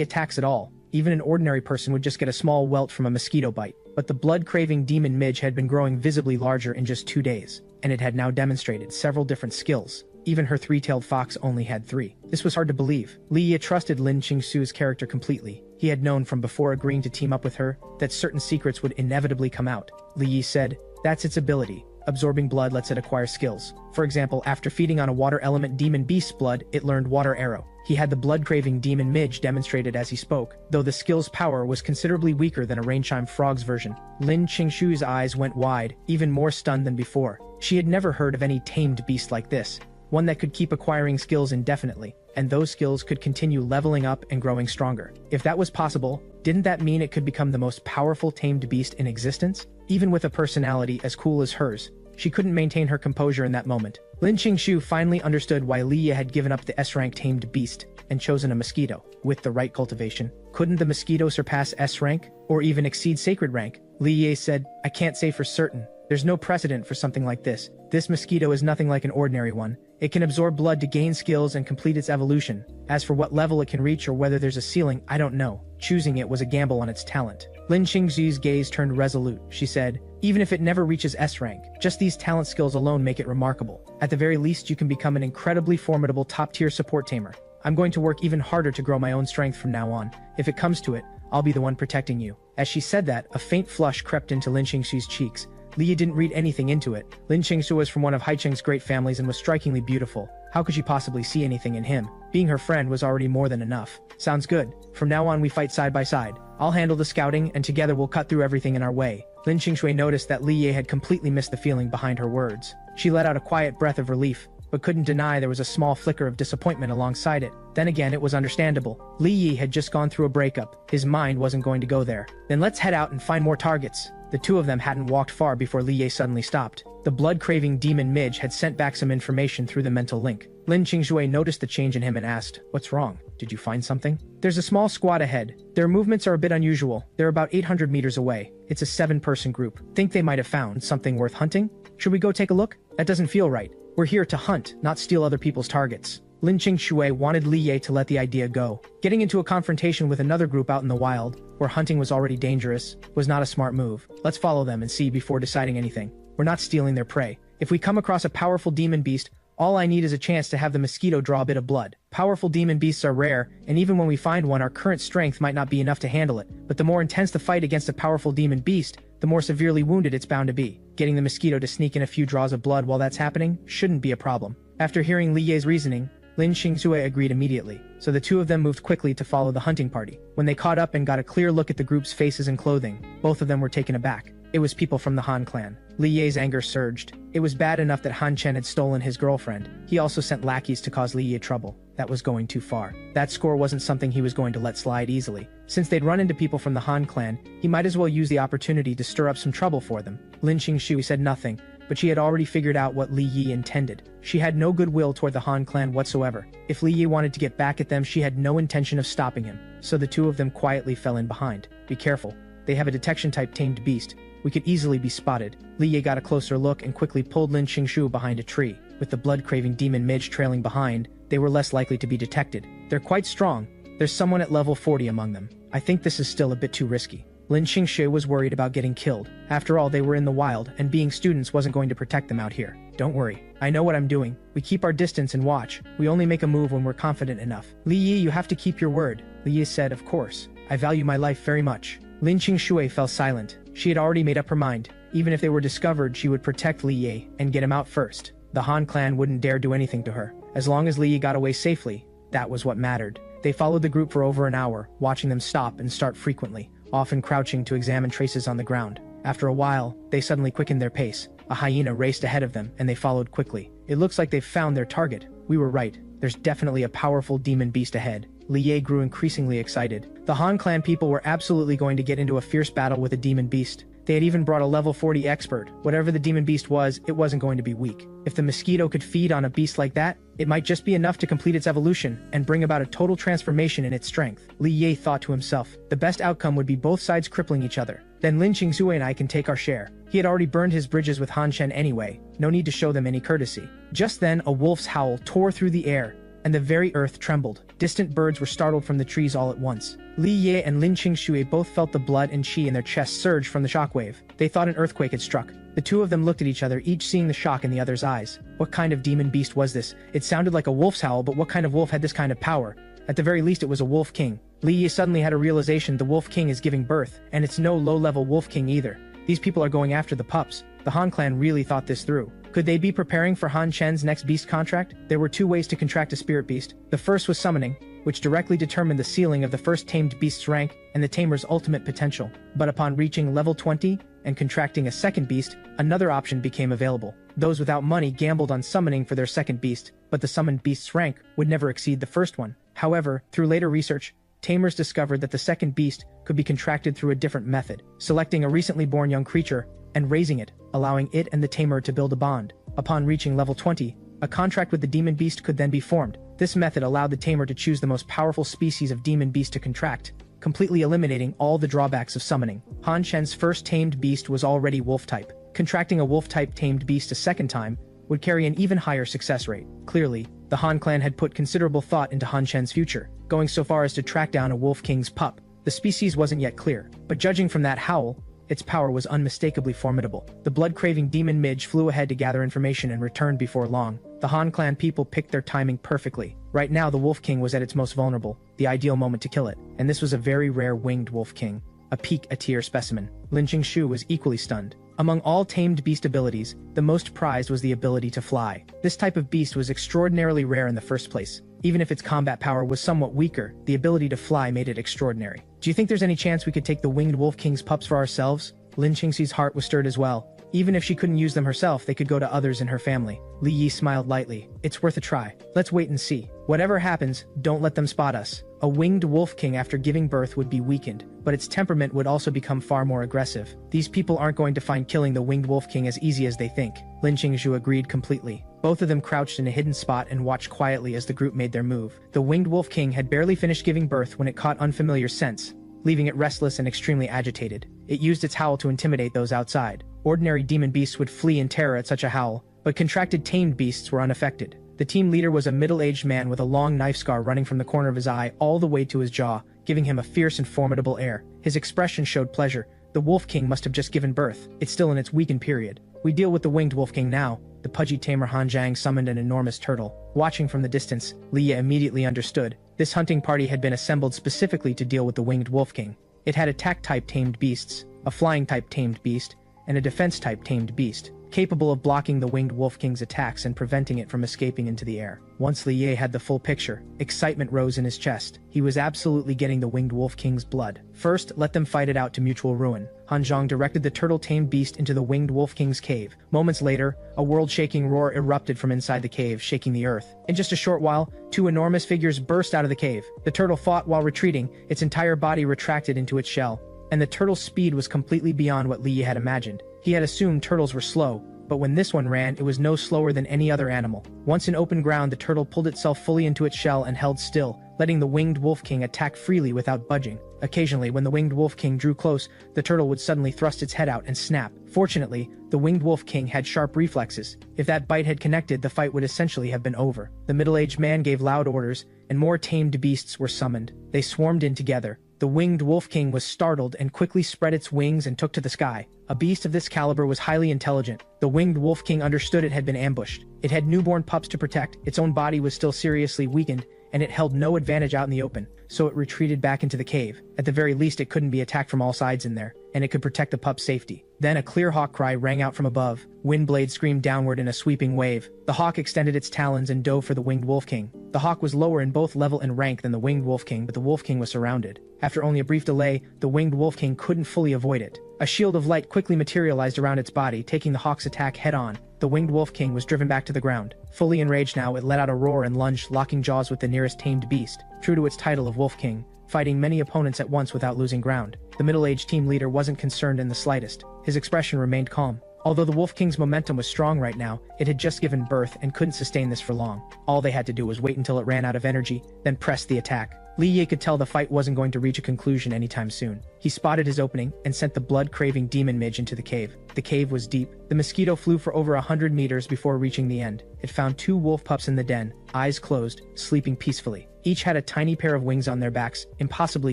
attacks at all. Even an ordinary person would just get a small welt from a mosquito bite." But the blood-craving demon midge had been growing visibly larger in just 2 days, and it had now demonstrated several different skills. Even her 3-tailed fox only had 3. This was hard to believe. Li Yi trusted Lin Qingsu's character completely. He had known from before agreeing to team up with her that certain secrets would inevitably come out. Li Yi said, "That's its ability. Absorbing blood lets it acquire skills. For example, after feeding on a water element demon beast's blood, it learned Water Arrow." He had the blood-craving demon midge demonstrated as he spoke, though the skill's power was considerably weaker than a Rainchime Frog's version. Lin Qingshu's eyes went wide, even more stunned than before. She had never heard of any tamed beast like this, one that could keep acquiring skills indefinitely, and those skills could continue leveling up and growing stronger. If that was possible, didn't that mean it could become the most powerful tamed beast in existence? Even with a personality as cool as hers, she couldn't maintain her composure in that moment. Lin Qingshu finally understood why Li Ye had given up the S-rank tamed beast and chosen a mosquito. With the right cultivation, couldn't the mosquito surpass S-rank, or even exceed sacred rank? Li Ye said, "I can't say for certain. There's no precedent for something like this. This mosquito is nothing like an ordinary one. It can absorb blood to gain skills and complete its evolution. As for what level it can reach or whether there's a ceiling, I don't know. Choosing it was a gamble on its talent." Lin Qingzu's gaze turned resolute. She said, "Even if it never reaches S-rank, just these talent skills alone make it remarkable. At the very least, you can become an incredibly formidable top-tier support tamer. I'm going to work even harder to grow my own strength from now on. If it comes to it, I'll be the one protecting you." As she said that, a faint flush crept into Lin Qingzu's cheeks. Li Yi didn't read anything into it. Lin Qingzu was from one of Haicheng's great families and was strikingly beautiful. How could she possibly see anything in him? Being her friend was already more than enough. "Sounds good. From now on we fight side by side. I'll handle the scouting, and together we'll cut through everything in our way." Lin Qingshui noticed that Li Ye had completely missed the feeling behind her words. She let out a quiet breath of relief, but couldn't deny there was a small flicker of disappointment alongside it. Then again, it was understandable. Li Yi had just gone through a breakup. His mind wasn't going to go there. "Then let's head out and find more targets." The 2 of them hadn't walked far before Li Ye suddenly stopped. The blood-craving demon midge had sent back some information through the mental link. Lin Qingshui noticed the change in him and asked, "What's wrong? Did you find something?" "There's a small squad ahead. Their movements are a bit unusual. They're about 800 meters away. It's a 7-person group. Think they might have found something worth hunting? Should we go take a look?" "That doesn't feel right. We're here to hunt, not steal other people's targets." Lin Qingshui wanted Li Ye to let the idea go. Getting into a confrontation with another group out in the wild, where hunting was already dangerous, was not a smart move. "Let's follow them and see before deciding anything. We're not stealing their prey. If we come across a powerful demon beast, all I need is a chance to have the mosquito draw a bit of blood." Powerful demon beasts are rare, and even when we find one, our current strength might not be enough to handle it. But the more intense the fight against a powerful demon beast, the more severely wounded it's bound to be. Getting the mosquito to sneak in a few draws of blood while that's happening shouldn't be a problem. After hearing Li Ye's reasoning, Lin Xingzue agreed immediately, so the two of them moved quickly to follow the hunting party. When they caught up and got a clear look at the group's faces and clothing, both of them were taken aback. It was people from the Han clan. Li Ye's anger surged. It was bad enough that Han Chen had stolen his girlfriend. He also sent lackeys to cause Li Ye trouble. That was going too far. That score wasn't something he was going to let slide easily. Since they'd run into people from the Han clan, he might as well use the opportunity to stir up some trouble for them. Lin Xingzue said nothing, but she had already figured out what Li Ye intended. She had no goodwill toward the Han clan whatsoever. If Li Ye wanted to get back at them, she had no intention of stopping him. So the two of them quietly fell in behind. Be careful. They have a detection-type tamed beast. We could easily be spotted. Li Ye got a closer look and quickly pulled Lin Xingzue behind a tree. With the blood-craving demon midge trailing behind, they were less likely to be detected. They're quite strong. There's someone at level 40 among them. I think this is still a bit too risky. Lin Xingzue was worried about getting killed. After all, they were in the wild, and being students wasn't going to protect them out here. Don't worry. I know what I'm doing. We keep our distance and watch. We only make a move when we're confident enough. Li Ye, you have to keep your word. Li Ye said, of course. I value my life very much. Lin Xingzue fell silent. She had already made up her mind. Even if they were discovered, she would protect Li Ye and get him out first. The Han clan wouldn't dare do anything to her. As long as Li Ye got away safely, that was what mattered. They followed the group for over an hour, watching them stop and start frequently, often crouching to examine traces on the ground. After a while, they suddenly quickened their pace. A hyena raced ahead of them, and they followed quickly. It looks like they've found their target. We were right. There's definitely a powerful demon beast ahead. Li Ye grew increasingly excited. The Han clan people were absolutely going to get into a fierce battle with a demon beast. They had even brought a level 40 expert. Whatever the demon beast was, it wasn't going to be weak. If the mosquito could feed on a beast like that, it might just be enough to complete its evolution and bring about a total transformation in its strength. Li Ye thought to himself, the best outcome would be both sides crippling each other. Then Lin Xingzue and I can take our share. He had already burned his bridges with Han Chen anyway. No need to show them any courtesy. Just then, a wolf's howl tore through the air, and the very earth trembled. Distant birds were startled from the trees all at once. Li Ye and Lin Xingzue both felt the blood and qi in their chests surge from the shockwave. They thought an earthquake had struck. The two of them looked at each other, each seeing the shock in the other's eyes. What kind of demon beast was this? It sounded like a wolf's howl, but what kind of wolf had this kind of power? At the very least, it was a wolf king. Li Ye suddenly had a realization: the wolf king is giving birth, and it's no low-level wolf king either. These people are going after the pups. The Han clan really thought this through. Could they be preparing for Han Chen's next beast contract? There were two ways to contract a spirit beast. The first was summoning, which directly determined the ceiling of the first tamed beast's rank and the tamer's ultimate potential. But upon reaching level 20 and contracting a second beast, another option became available. Those without money gambled on summoning for their second beast, but the summoned beast's rank would never exceed the first one. However, through later research, tamers discovered that the second beast could be contracted through a different method, selecting a recently born young creature and raising it, allowing it and the tamer to build a bond. Upon reaching level 20, a contract with the demon beast could then be formed. This method allowed the tamer to choose the most powerful species of demon beast to contract, completely eliminating all the drawbacks of summoning. Han Chen's first tamed beast was already wolf-type. Contracting a wolf-type tamed beast a second time would carry an even higher success rate. Clearly, the Han clan had put considerable thought into Han Chen's future, going so far as to track down a wolf king's pup. The species wasn't yet clear, but judging from that howl, its power was unmistakably formidable. The blood-craving demon midge flew ahead to gather information and returned before long. The Han clan people picked their timing perfectly. Right now, the wolf king was at its most vulnerable, the ideal moment to kill it, and this was a very rare winged wolf king, a peak-a-tier specimen. Lin Xingzue was equally stunned. Among all tamed beast abilities, the most prized was the ability to fly. This type of beast was extraordinarily rare in the first place. Even if its combat power was somewhat weaker, the ability to fly made it extraordinary. Do you think there's any chance we could take the winged wolf king's pups for ourselves? Lin Xingzue's heart was stirred as well. Even if she couldn't use them herself, they could go to others in her family. Li Yi smiled lightly. It's worth a try. Let's wait and see. Whatever happens, don't let them spot us. A winged wolf king after giving birth would be weakened, but its temperament would also become far more aggressive. These people aren't going to find killing the winged wolf king as easy as they think. Lin Xingzue agreed completely. Both of them crouched in a hidden spot and watched quietly as the group made their move. The winged wolf king had barely finished giving birth when it caught unfamiliar scents, leaving it restless and extremely agitated. It used its howl to intimidate those outside. Ordinary demon beasts would flee in terror at such a howl, but contracted tamed beasts were unaffected. The team leader was a middle-aged man with a long knife scar running from the corner of his eye all the way to his jaw, giving him a fierce and formidable air. His expression showed pleasure. The The Wolf King must have just given birth. It's still in its weakened period. We deal with the winged Wolf King now. The pudgy tamer Han Jiang summoned an enormous turtle. Watching from the distance, Li Ye immediately understood. This hunting party had been assembled specifically to deal with the winged Wolf King. It had attack-type tamed beasts, a flying-type tamed beast, and a defense-type tamed beast, capable of blocking the winged Wolf King's attacks and preventing it from escaping into the air. Once Li Ye had the full picture, excitement rose in his chest. He was absolutely getting the winged Wolf King's blood. First, let them fight it out to mutual ruin. Han Zhang directed the turtle-tamed beast into the winged Wolf King's cave. Moments later, a world-shaking roar erupted from inside the cave, shaking the earth. In just a short while, two enormous figures burst out of the cave. The turtle fought while retreating, its entire body retracted into its shell, and the turtle's speed was completely beyond what Li Ye had imagined. He had assumed turtles were slow, but when this one ran, it was no slower than any other animal. Once in open ground, the turtle pulled itself fully into its shell and held still, letting the winged Wolf King attack freely without budging. Occasionally, when the winged Wolf King drew close, the turtle would suddenly thrust its head out and snap. Fortunately, the winged Wolf King had sharp reflexes. If that bite had connected, the fight would essentially have been over. The middle-aged man gave loud orders, and more tamed beasts were summoned. They swarmed in together. The winged Wolf King was startled and quickly spread its wings and took to the sky. A beast of this caliber was highly intelligent. The winged Wolf King understood it had been ambushed. It had newborn pups to protect, its own body was still seriously weakened, and it held no advantage out in the open, so it retreated back into the cave. At the very least, it couldn't be attacked from all sides in there, and it could protect the pup's safety. Then a clear hawk cry rang out from above. Windblade screamed downward in a sweeping wave. The hawk extended its talons and dove for the winged Wolf King. The hawk was lower in both level and rank than the winged Wolf King, but the Wolf King was surrounded. After only a brief delay, the winged Wolf King couldn't fully avoid it. A shield of light quickly materialized around its body, taking the hawk's attack head-on. The winged Wolf King was driven back to the ground. Fully enraged now, it let out a roar and lunged, locking jaws with the nearest tamed beast. True to its title of Wolf King, fighting many opponents at once without losing ground, the middle-aged team leader wasn't concerned in the slightest. His expression remained calm. Although the Wolf King's momentum was strong right now, it had just given birth and couldn't sustain this for long. All they had to do was wait until it ran out of energy, then press the attack. Li Ye could tell the fight wasn't going to reach a conclusion anytime soon. He spotted his opening and sent the blood-craving demon midge into the cave. The cave was deep. The mosquito flew for over 100 meters before reaching the end. It found two wolf pups in the den, eyes closed, sleeping peacefully. Each had a tiny pair of wings on their backs, impossibly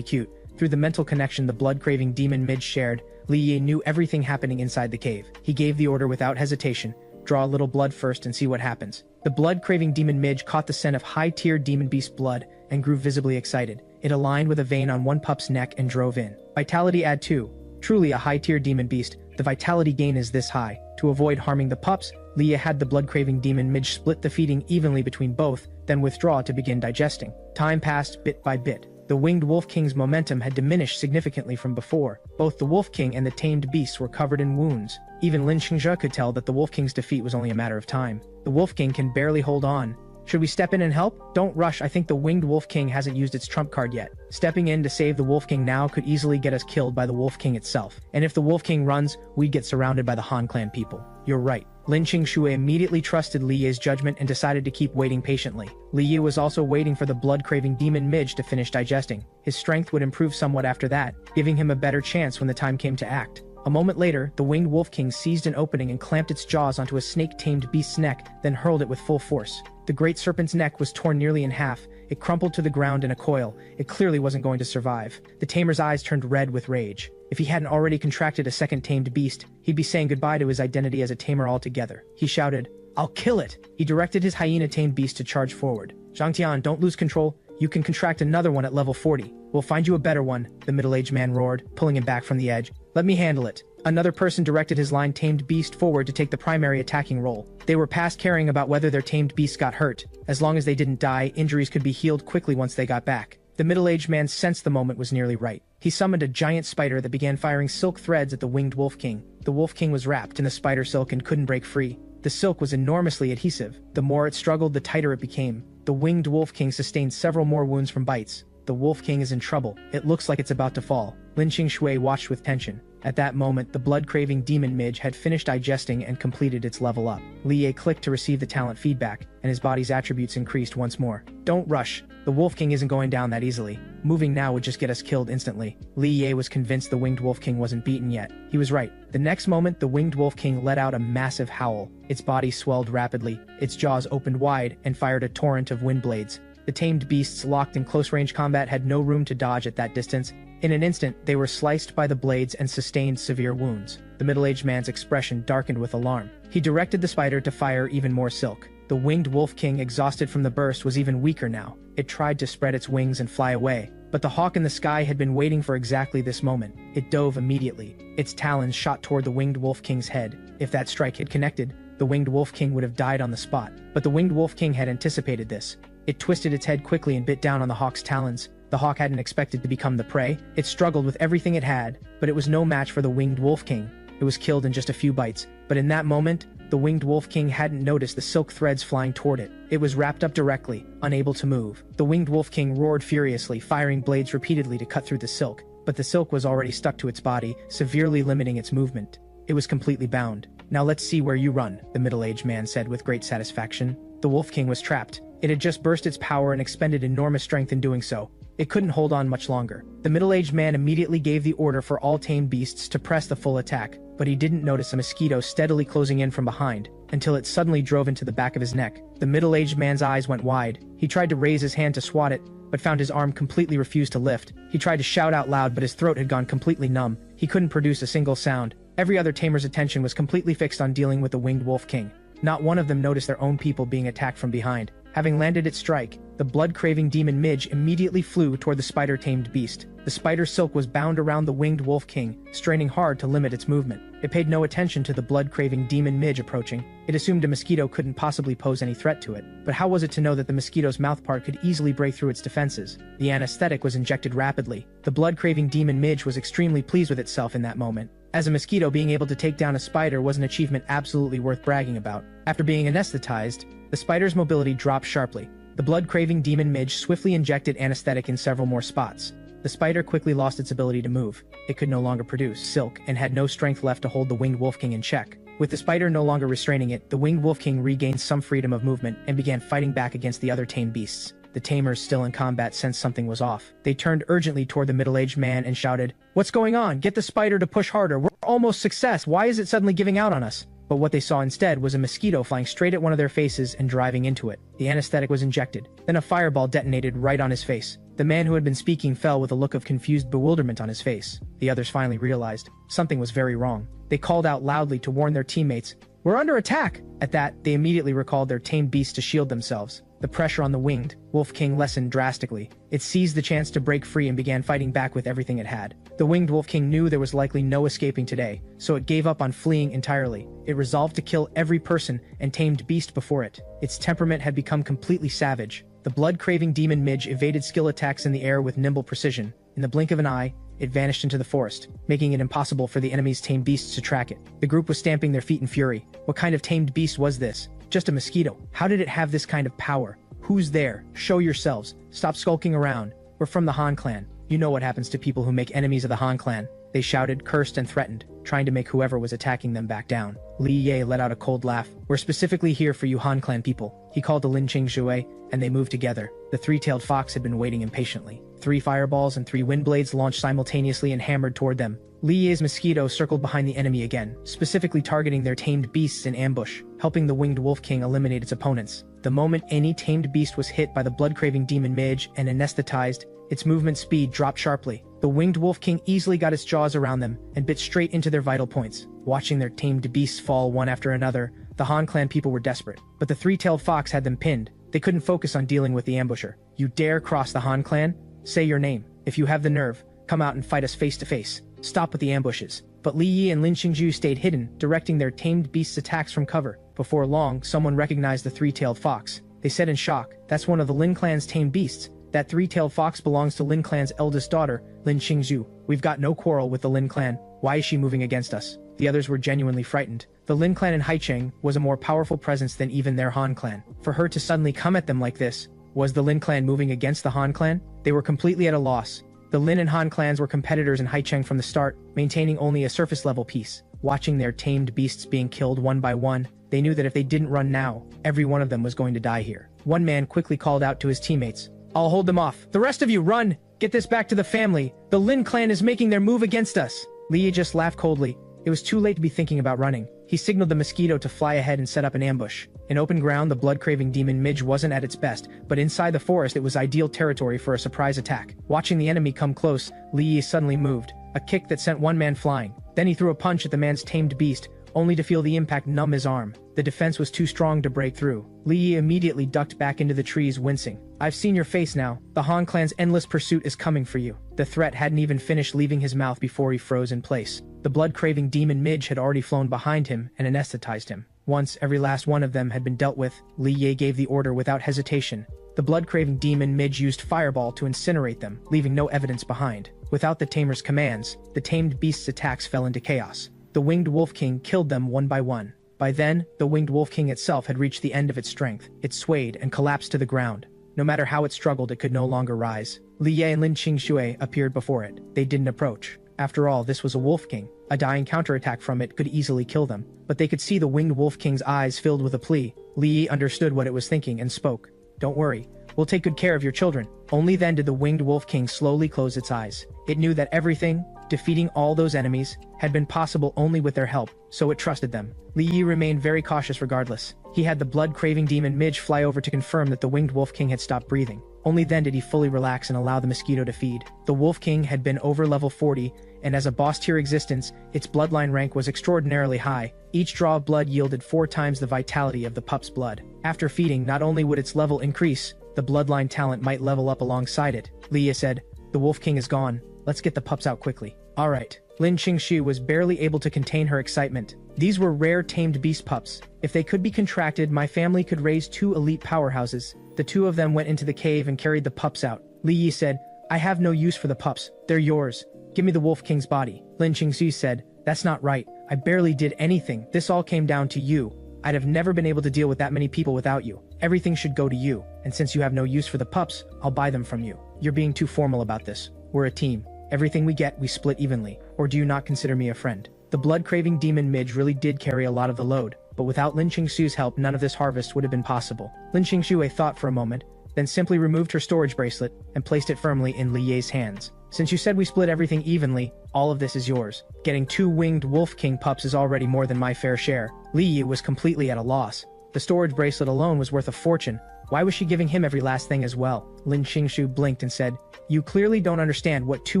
cute. Through the mental connection the blood-craving demon midge shared, Li Ye knew everything happening inside the cave. He gave the order without hesitation. Draw a little blood first and see what happens. The blood-craving demon midge caught the scent of high-tier demon beast blood and grew visibly excited. It aligned with a vein on one pup's neck and drove in. Vitality add 2. Truly a high-tier demon beast, the vitality gain is this high. To avoid harming the pups, Li Ye had the blood-craving demon midge split the feeding evenly between both, then withdraw to begin digesting. Time passed bit by bit. The winged Wolf King's momentum had diminished significantly from before. Both the Wolf King and the tamed beasts were covered in wounds. Even Lin Xingzhe could tell that the Wolf King's defeat was only a matter of time. The Wolf King can barely hold on. Should we step in and help? Don't rush, I think the winged Wolf King hasn't used its trump card yet. Stepping in to save the Wolf King now could easily get us killed by the Wolf King itself. And if the Wolf King runs, we'd get surrounded by the Han clan people. You're right. Lin Xingzhe immediately trusted Li Ye's judgment and decided to keep waiting patiently. Li Ye was also waiting for the blood-craving demon midge to finish digesting. His strength would improve somewhat after that, giving him a better chance when the time came to act. A moment later, the winged Wolf King seized an opening and clamped its jaws onto a snake-tamed beast's neck, then hurled it with full force. The great serpent's neck was torn nearly in half. It crumpled to the ground in a coil. It clearly wasn't going to survive. The tamer's eyes turned red with rage. If he hadn't already contracted a second tamed beast, he'd be saying goodbye to his identity as a tamer altogether. He shouted, "I'll kill it!" He directed his hyena-tamed beast to charge forward. "Zhang Tian, don't lose control. You can contract another one at level 40. We'll find you a better one," the middle-aged man roared, pulling him back from the edge. "Let me handle it." Another person directed his line-tamed beast forward to take the primary attacking role. They were past caring about whether their tamed beast got hurt. As long as they didn't die, injuries could be healed quickly once they got back. The middle-aged man sensed the moment was nearly right. He summoned a giant spider that began firing silk threads at the winged Wolf King. The Wolf King was wrapped in the spider silk and couldn't break free. The silk was enormously adhesive. The more it struggled, the tighter it became. The winged Wolf King sustained several more wounds from bites. The Wolf King is in trouble. It looks like it's about to fall. Lin Xingzhe watched with tension. At that moment, the blood-craving demon midge had finished digesting and completed its level up. Li Ye clicked to receive the talent feedback, and his body's attributes increased once more. Don't rush. The Wolf King isn't going down that easily. Moving now would just get us killed instantly. Li Ye was convinced the winged Wolf King wasn't beaten yet. He was right. The next moment, the winged Wolf King let out a massive howl. Its body swelled rapidly. Its jaws opened wide and fired a torrent of wind blades. The tamed beasts locked in close-range combat had no room to dodge at that distance. In an instant, they were sliced by the blades and sustained severe wounds. The middle-aged man's expression darkened with alarm. He directed the spider to fire even more silk. The winged wolf king, exhausted from the burst, was even weaker now. It tried to spread its wings and fly away, but the hawk in the sky had been waiting for exactly this moment. It dove immediately. Its talons shot toward the winged wolf king's head. If that strike had connected, the winged wolf king would have died on the spot. But the winged wolf king had anticipated this. It twisted its head quickly and bit down on the hawk's talons. The hawk hadn't expected to become the prey. It struggled with everything it had, but it was no match for the winged wolf king. It was killed in just a few bites, but in that moment, the winged wolf king hadn't noticed the silk threads flying toward it. It was wrapped up directly, unable to move. The winged wolf king roared furiously, firing blades repeatedly to cut through the silk, but the silk was already stuck to its body, severely limiting its movement. It was completely bound. "Now let's see where you run," the middle-aged man said with great satisfaction. The wolf king was trapped. It had just burst its power and expended enormous strength in doing so. It couldn't hold on much longer. The middle-aged man immediately gave the order for all tamed beasts to press the full attack, but he didn't notice a mosquito steadily closing in from behind, until it suddenly drove into the back of his neck. The middle-aged man's eyes went wide. He tried to raise his hand to swat it, but found his arm completely refused to lift. He tried to shout out loud, but his throat had gone completely numb. He couldn't produce a single sound. Every other tamer's attention was completely fixed on dealing with the winged wolf king. Not one of them noticed their own people being attacked from behind. Having landed its strike, the blood-craving demon midge immediately flew toward the spider-tamed beast. The spider silk was bound around the winged wolf king, straining hard to limit its movement. It paid no attention to the blood-craving demon midge approaching. It assumed a mosquito couldn't possibly pose any threat to it. But how was it to know that the mosquito's mouthpart could easily break through its defenses? The anesthetic was injected rapidly. The blood-craving demon midge was extremely pleased with itself in that moment. As a mosquito, being able to take down a spider was an achievement absolutely worth bragging about. After being anesthetized, the spider's mobility dropped sharply. The blood-craving demon midge swiftly injected anesthetic in several more spots. The spider quickly lost its ability to move. It could no longer produce silk and had no strength left to hold the winged wolf king in check. With the spider no longer restraining it, the winged wolf king regained some freedom of movement and began fighting back against the other tame beasts. The tamers, still in combat, sensed something was off. They turned urgently toward the middle-aged man and shouted, "What's going on? Get the spider to push harder. We're almost success. Why is it suddenly giving out on us?" But what they saw instead was a mosquito flying straight at one of their faces and driving into it. The anesthetic was injected. Then a fireball detonated right on his face. The man who had been speaking fell with a look of confused bewilderment on his face. The others finally realized something was very wrong. They called out loudly to warn their teammates, "We're under attack!" At that, they immediately recalled their tamed beasts to shield themselves. The pressure on the winged wolf king lessened drastically. It seized the chance to break free and began fighting back with everything it had. The winged wolf king knew there was likely no escaping today, so it gave up on fleeing entirely. It resolved to kill every person and tamed beast before it. Its temperament had become completely savage. The blood-craving demon midge evaded skill attacks in the air with nimble precision. In the blink of an eye, it vanished into the forest, making it impossible for the enemy's tamed beasts to track it. The group was stamping their feet in fury. What kind of tamed beast was this? Just a mosquito. How did it have this kind of power? Who's there? Show yourselves. Stop skulking around. We're from the Han clan. You know what happens to people who make enemies of the Han clan. They shouted, cursed, and threatened, trying to make whoever was attacking them back down. Li Ye let out a cold laugh. "We're specifically here for you Han clan people." He called to Lin Qingzhui, and they moved together. The three-tailed fox had been waiting impatiently. 3 fireballs and 3 wind blades launched simultaneously and hammered toward them. Li Ye's mosquito circled behind the enemy again, specifically targeting their tamed beasts in ambush, helping the winged wolf king eliminate its opponents. The moment any tamed beast was hit by the blood-craving demon midge and anesthetized, its movement speed dropped sharply. The winged wolf king easily got its jaws around them and bit straight into their vital points. Watching their tamed beasts fall one after another, the Han clan people were desperate. But the three-tailed fox had them pinned. They couldn't focus on dealing with the ambusher. "You dare cross the Han clan? Say your name. If you have the nerve, come out and fight us face to face. Stop with the ambushes." But Li Yi and Lin Qingzhu stayed hidden, directing their tamed beasts' attacks from cover. Before long, someone recognized the three-tailed fox. They said in shock, "That's one of the Lin clan's tamed beasts. That three-tailed fox belongs to Lin clan's eldest daughter, Lin Qingzhu. We've got no quarrel with the Lin clan. Why is she moving against us?" The others were genuinely frightened. The Lin clan in Haicheng was a more powerful presence than even their Han clan. For her to suddenly come at them like this, was the Lin clan moving against the Han clan? They were completely at a loss. The Lin and Han clans were competitors in Haicheng from the start, maintaining only a surface-level peace. Watching their tamed beasts being killed one by one, they knew that if they didn't run now, every one of them was going to die here. One man quickly called out to his teammates, "I'll hold them off. The rest of you run! Get this back to the family! The Lin clan is making their move against us!" Li just laughed coldly. It was too late to be thinking about running. He signaled the mosquito to fly ahead and set up an ambush. In open ground, the blood-craving demon midge wasn't at its best, but inside the forest it was ideal territory for a surprise attack. Watching the enemy come close, Li Yi suddenly moved, a kick that sent one man flying. Then he threw a punch at the man's tamed beast, only to feel the impact numb his arm. The defense was too strong to break through. Li Yi immediately ducked back into the trees, wincing. "I've seen your face now. The Han clan's endless pursuit is coming for you." The threat hadn't even finished leaving his mouth before he froze in place. The blood-craving demon midge had already flown behind him and anesthetized him. Once every last one of them had been dealt with, Li Yi gave the order without hesitation. The blood-craving demon midge used fireball to incinerate them, leaving no evidence behind. Without the tamer's commands, the tamed beast's attacks fell into chaos. The winged wolf king killed them one by one. By then, the winged wolf king itself had reached the end of its strength. It swayed and collapsed to the ground. No matter how it struggled, it could no longer rise. Li Ye and Lin Qingxue appeared before it. They didn't approach. After all, this was a wolf king. A dying counterattack from it could easily kill them. But they could see the winged wolf king's eyes filled with a plea. Li Yi understood what it was thinking and spoke. "Don't worry. We'll take good care of your children." Only then did the winged wolf king slowly close its eyes. It knew that everything, defeating all those enemies, had been possible only with their help, so it trusted them. Li Yi remained very cautious regardless. He had the blood-craving demon midge fly over to confirm that the winged wolf king had stopped breathing. Only then did he fully relax and allow the mosquito to feed. The wolf king had been over level 40, and as a boss-tier existence, its bloodline rank was extraordinarily high. Each draw of blood yielded 4 times the vitality of the pup's blood. After feeding, not only would its level increase, the bloodline talent might level up alongside it. Li Yi said, "The wolf king is gone. Let's get the pups out quickly." "All right." Lin Qingxu was barely able to contain her excitement. These were rare tamed beast pups. If they could be contracted, my family could raise 2 elite powerhouses. The 2 of them went into the cave and carried the pups out. Li Yi said, "I have no use for the pups. They're yours. Give me the wolf king's body." Lin Qingxu said, "That's not right. I barely did anything. This all came down to you. I'd have never been able to deal with that many people without you. Everything should go to you. And since you have no use for the pups, I'll buy them from you. You're being too formal about this. We're a team. Everything we get, we split evenly. Or do you not consider me a friend?" The blood-craving demon midge really did carry a lot of the load, but without Lin Qingxu's help, none of this harvest would have been possible. Lin Qingxue thought for a moment, then simply removed her storage bracelet and placed it firmly in Li Ye's hands. "Since you said we split everything evenly, all of this is yours. Getting 2 winged wolf king pups is already more than my fair share." Li Yi was completely at a loss. The storage bracelet alone was worth a fortune. Why was she giving him every last thing as well? Lin Qingxu blinked and said, "You clearly don't understand what 2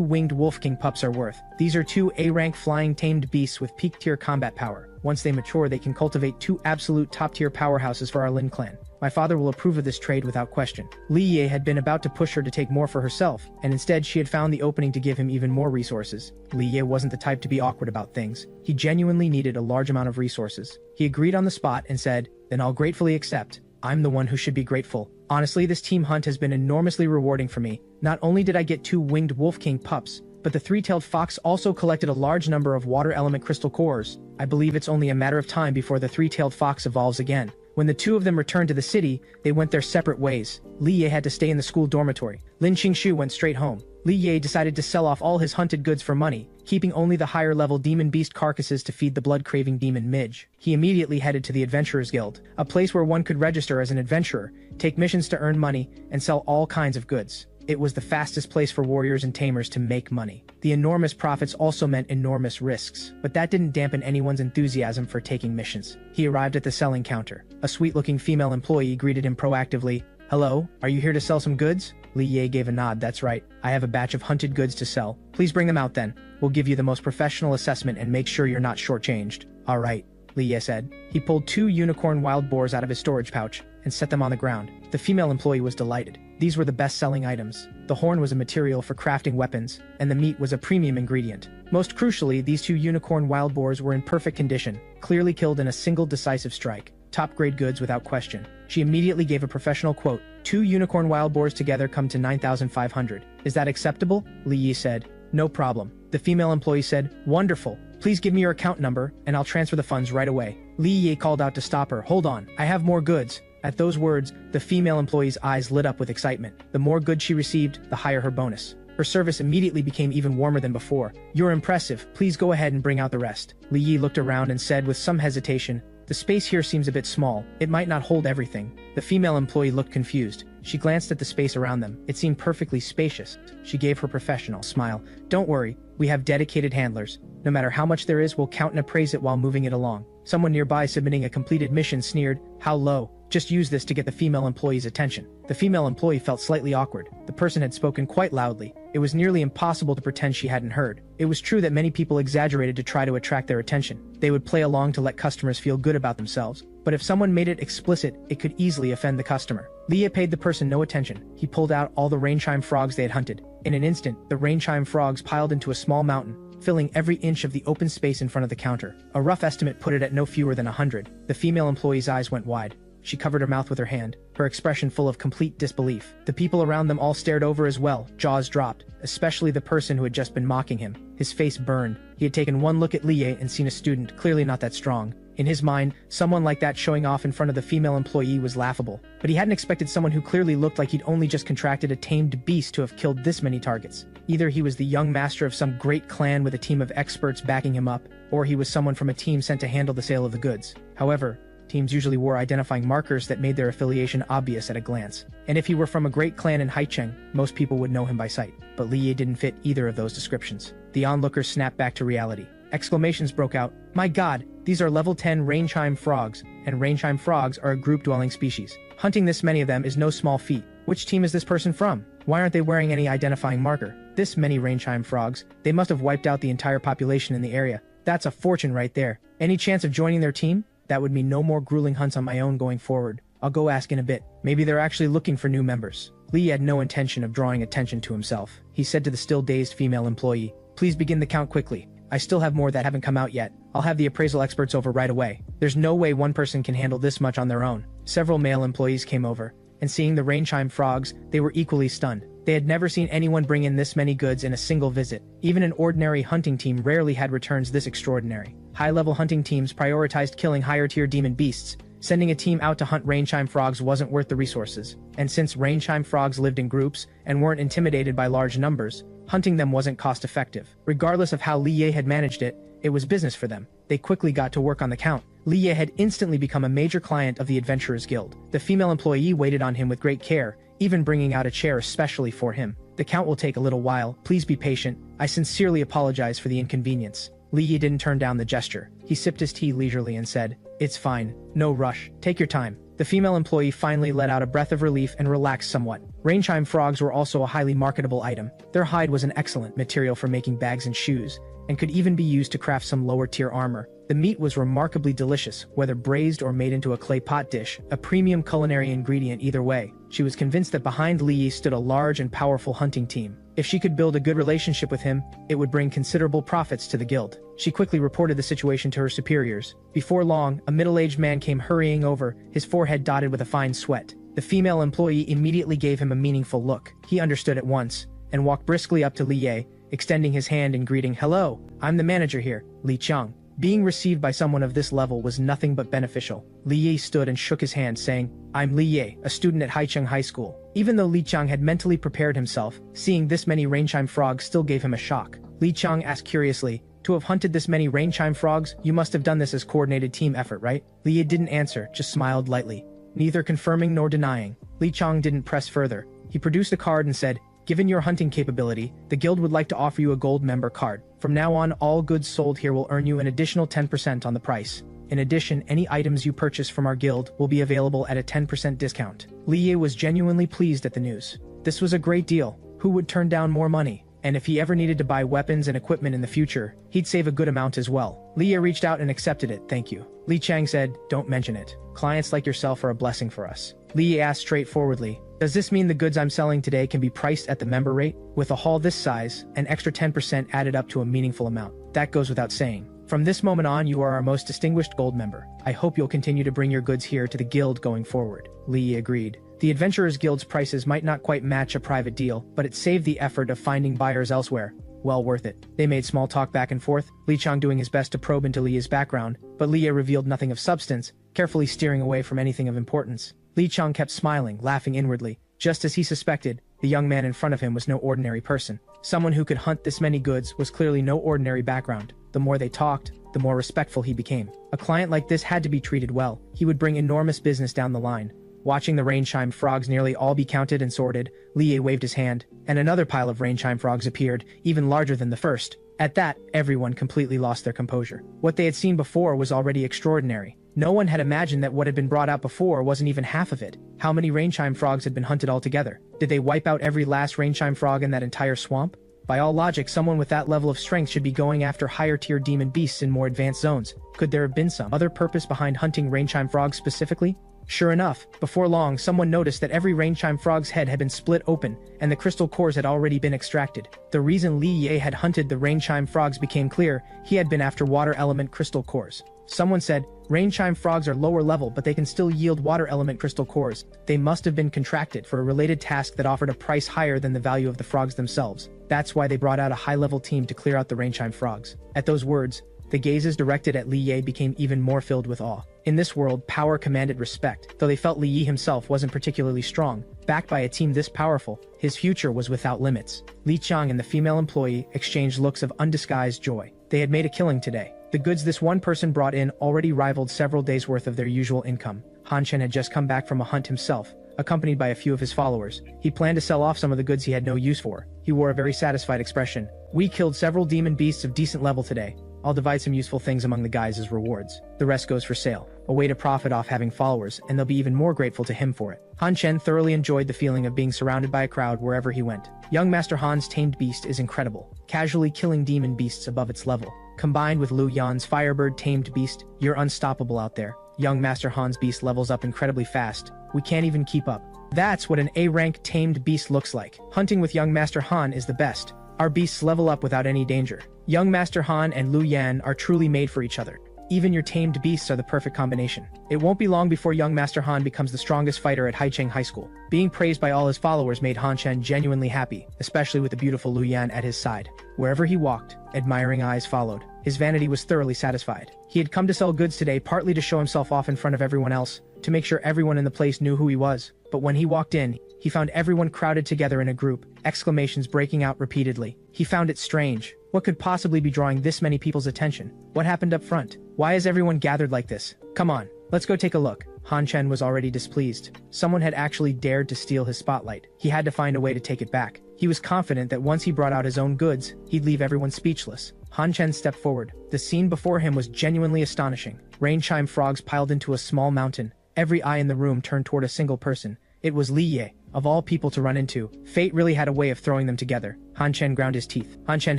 winged wolf king pups are worth. These are 2 A-rank flying tamed beasts with peak-tier combat power. Once they mature, they can cultivate 2 absolute top-tier powerhouses for our Lin clan. My father will approve of this trade without question." Li Ye had been about to push her to take more for herself, and instead she had found the opening to give him even more resources. Li Ye wasn't the type to be awkward about things. He genuinely needed a large amount of resources. He agreed on the spot and said, "Then I'll gratefully accept. I'm the one who should be grateful. Honestly, this team hunt has been enormously rewarding for me. Not only did I get 2 winged wolf king pups, but the 3-tailed fox also collected a large number of water element crystal cores. I believe it's only a matter of time before the 3-tailed fox evolves again." When the 2 of them returned to the city, they went their separate ways. Li Ye had to stay in the school dormitory. Lin Qingxu went straight home. Li Ye decided to sell off all his hunted goods for money, keeping only the higher-level demon beast carcasses to feed the blood-craving demon midge. He immediately headed to the Adventurers Guild, a place where one could register as an adventurer, take missions to earn money, and sell all kinds of goods. It was the fastest place for warriors and tamers to make money. The enormous profits also meant enormous risks, but that didn't dampen anyone's enthusiasm for taking missions. He arrived at the selling counter. A sweet-looking female employee greeted him proactively. "Hello, are you here to sell some goods?" Li Ye gave a nod. "That's right. I have a batch of hunted goods to sell. Please bring them out then. We'll give you the most professional assessment and make sure you're not shortchanged." "All right," Li Ye said. He pulled 2 unicorn wild boars out of his storage pouch and set them on the ground. The female employee was delighted. These were the best-selling items. The horn was a material for crafting weapons, and the meat was a premium ingredient. Most crucially, these 2 unicorn wild boars were in perfect condition, clearly killed in a single decisive strike. Top-grade goods without question. She immediately gave a professional quote. 2 unicorn wild boars together come to 9,500. Is that acceptable?" Li Yi said. "No problem." The female employee said, "Wonderful. Please give me your account number, and I'll transfer the funds right away." Li Yi called out to stop her. "Hold on. I have more goods." At those words, the female employee's eyes lit up with excitement. The more goods she received, the higher her bonus. Her service immediately became even warmer than before. "You're impressive. Please go ahead and bring out the rest." Li Yi looked around and said with some hesitation, "The space here seems a bit small. It might not hold everything." The female employee looked confused. She glanced at the space around them. It seemed perfectly spacious. She gave her professional smile. Don't worry, we have dedicated handlers. No matter how much there is, we'll count and appraise it while moving it along. Someone nearby submitting a completed mission sneered, how low? Just use this to get the female employee's attention. The female employee felt slightly awkward. The person had spoken quite loudly. It was nearly impossible to pretend she hadn't heard. It was true that many people exaggerated to try to attract their attention. They would play along to let customers feel good about themselves. But if someone made it explicit, it could easily offend the customer. Leah paid the person no attention. He pulled out all the rain-chime frogs they had hunted. In an instant, the rain-chime frogs piled into a small mountain, filling every inch of the open space in front of the counter. A rough estimate put it at no fewer than 100. The female employee's eyes went wide. She covered her mouth with her hand, her expression full of complete disbelief. The people around them all stared over as well, jaws dropped, especially the person who had just been mocking him. His face burned. He had taken one look at Liye and seen a student, clearly not that strong. In his mind, someone like that showing off in front of the female employee was laughable. But he hadn't expected someone who clearly looked like he'd only just contracted a tamed beast to have killed this many targets. Either he was the young master of some great clan with a team of experts backing him up, or he was someone from a team sent to handle the sale of the goods. However, teams usually wore identifying markers that made their affiliation obvious at a glance. And if he were from a great clan in Haicheng, most people would know him by sight. But Liye didn't fit either of those descriptions. The onlookers snapped back to reality. Exclamations broke out. My god, these are level 10 rain-chime frogs, and rain-chime frogs are a group-dwelling species. Hunting this many of them is no small feat. Which team is this person from? Why aren't they wearing any identifying marker? This many rain-chime frogs, they must have wiped out the entire population in the area. That's a fortune right there. Any chance of joining their team? That would mean no more grueling hunts on my own going forward. I'll go ask in a bit. Maybe they're actually looking for new members. Lee had no intention of drawing attention to himself. He said to the still dazed female employee, please begin the count quickly. I still have more that haven't come out yet. I'll have the appraisal experts over right away. There's no way one person can handle this much on their own. Several male employees came over, and seeing the rain-chime frogs, they were equally stunned. They had never seen anyone bring in this many goods in a single visit. Even an ordinary hunting team rarely had returns this extraordinary. High-level hunting teams prioritized killing higher-tier demon beasts. Sending a team out to hunt rain-chime frogs wasn't worth the resources. And since rain-chime frogs lived in groups and weren't intimidated by large numbers, hunting them wasn't cost-effective. Regardless of how Liye had managed it, it was business for them. They quickly got to work on the count. Liye had instantly become a major client of the Adventurers Guild. The female employee waited on him with great care, even bringing out a chair especially for him. The count will take a little while. Please be patient. I sincerely apologize for the inconvenience. Liye didn't turn down the gesture. He sipped his tea leisurely and said, it's fine. No rush. Take your time. The female employee finally let out a breath of relief and relaxed somewhat. Rain-chime frogs were also a highly marketable item. Their hide was an excellent material for making bags and shoes, and could even be used to craft some lower-tier armor. The meat was remarkably delicious, whether braised or made into a clay pot dish, a premium culinary ingredient either way. She was convinced that behind Liye stood a large and powerful hunting team. If she could build a good relationship with him, it would bring considerable profits to the guild. She quickly reported the situation to her superiors. Before long, a middle-aged man came hurrying over, his forehead dotted with a fine sweat. The female employee immediately gave him a meaningful look. He understood at once, and walked briskly up to Liye, extending his hand in greeting. Hello, I'm the manager here, Li Qiang. Being received by someone of this level was nothing but beneficial. Liye stood and shook his hand, saying, I'm Liye, a student at Haicheng High School. Even though Li Qiang had mentally prepared himself, seeing this many rain-chime frogs still gave him a shock. Li Qiang asked curiously, to have hunted this many rain-chime frogs, you must have done this as coordinated team effort, right? Liye didn't answer, just smiled lightly, neither confirming nor denying. Li Qiang didn't press further. He produced a card and said, given your hunting capability, the guild would like to offer you a gold member card. From now on, all goods sold here will earn you an additional 10% on the price. In addition, any items you purchase from our guild will be available at a 10% discount. Liye was genuinely pleased at the news. This was a great deal. Who would turn down more money? And if he ever needed to buy weapons and equipment in the future, he'd save a good amount as well. Liye reached out and accepted it, thank you. Li Qiang said, don't mention it. Clients like yourself are a blessing for us. Liye asked straightforwardly, does this mean the goods I'm selling today can be priced at the member rate? With a haul this size, an extra 10% added up to a meaningful amount. That goes without saying. From this moment on, you are our most distinguished gold member. I hope you'll continue to bring your goods here to the guild going forward. Liye agreed. The Adventurers Guild's prices might not quite match a private deal, but it saved the effort of finding buyers elsewhere. Well worth it. They made small talk back and forth, Li Qiang doing his best to probe into Liye's background, but Liye revealed nothing of substance, carefully steering away from anything of importance. Li Qiang kept smiling, laughing inwardly. Just as he suspected, the young man in front of him was no ordinary person. Someone who could hunt this many goods was clearly no ordinary background. The more they talked, the more respectful he became. A client like this had to be treated well. He would bring enormous business down the line. Watching the rain chime frogs nearly all be counted and sorted, Li Ye waved his hand, and another pile of rain chime frogs appeared, even larger than the first. At that, everyone completely lost their composure. What they had seen before was already extraordinary. No one had imagined that what had been brought out before wasn't even half of it. How many rain chime frogs had been hunted altogether? Did they wipe out every last rain chime frog in that entire swamp? By all logic, someone with that level of strength should be going after higher-tier demon beasts in more advanced zones. Could there have been some other purpose behind hunting rain chime frogs specifically? Sure enough, before long, someone noticed that every rain chime frog's head had been split open, and the crystal cores had already been extracted. The reason Li Ye had hunted the rain chime frogs became clear. He had been after water element crystal cores. Someone said, rain chime frogs are lower level, but they can still yield water element crystal cores. They must have been contracted for a related task that offered a price higher than the value of the frogs themselves. That's why they brought out a high-level team to clear out the rain chime frogs. At those words, the gazes directed at Li Ye became even more filled with awe. In this world, power commanded respect, though they felt Li Ye himself wasn't particularly strong. Backed by a team this powerful, his future was without limits. Li Qiang and the female employee exchanged looks of undisguised joy. They had made a killing today. The goods this one person brought in already rivaled several days' worth of their usual income. Han Chen had just come back from a hunt himself, accompanied by a few of his followers. He planned to sell off some of the goods he had no use for. He wore a very satisfied expression. We killed several demon beasts of decent level today. I'll divide some useful things among the guys as rewards. The rest goes for sale. A way to profit off having followers, and they'll be even more grateful to him for it. Han Chen thoroughly enjoyed the feeling of being surrounded by a crowd wherever he went. Young Master Han's tamed beast is incredible, casually killing demon beasts above its level. Combined with Lu Yan's Firebird tamed beast, you're unstoppable out there. Young Master Han's beast levels up incredibly fast. We can't even keep up. That's what an A-rank tamed beast looks like. Hunting with young Master Han is the best. Our beasts level up without any danger. Young Master Han and Lu Yan are truly made for each other. Even your tamed beasts are the perfect combination. It won't be long before young Master Han becomes the strongest fighter at Haicheng High School. Being praised by all his followers made Han Chen genuinely happy, especially with the beautiful Lu Yan at his side. Wherever he walked, admiring eyes followed. His vanity was thoroughly satisfied. He had come to sell goods today partly to show himself off in front of everyone else, to make sure everyone in the place knew who he was. But when he walked in, he found everyone crowded together in a group, exclamations breaking out repeatedly. He found it strange. What could possibly be drawing this many people's attention? What happened up front? Why is everyone gathered like this? Come on, let's go take a look. Han Chen was already displeased. Someone had actually dared to steal his spotlight. He had to find a way to take it back. He was confident that once he brought out his own goods, he'd leave everyone speechless. Han Chen stepped forward. The scene before him was genuinely astonishing. Rain chime frogs piled into a small mountain. Every eye in the room turned toward a single person. It was Li Ye. Of all people to run into, fate really had a way of throwing them together. Han Chen ground his teeth. Han Chen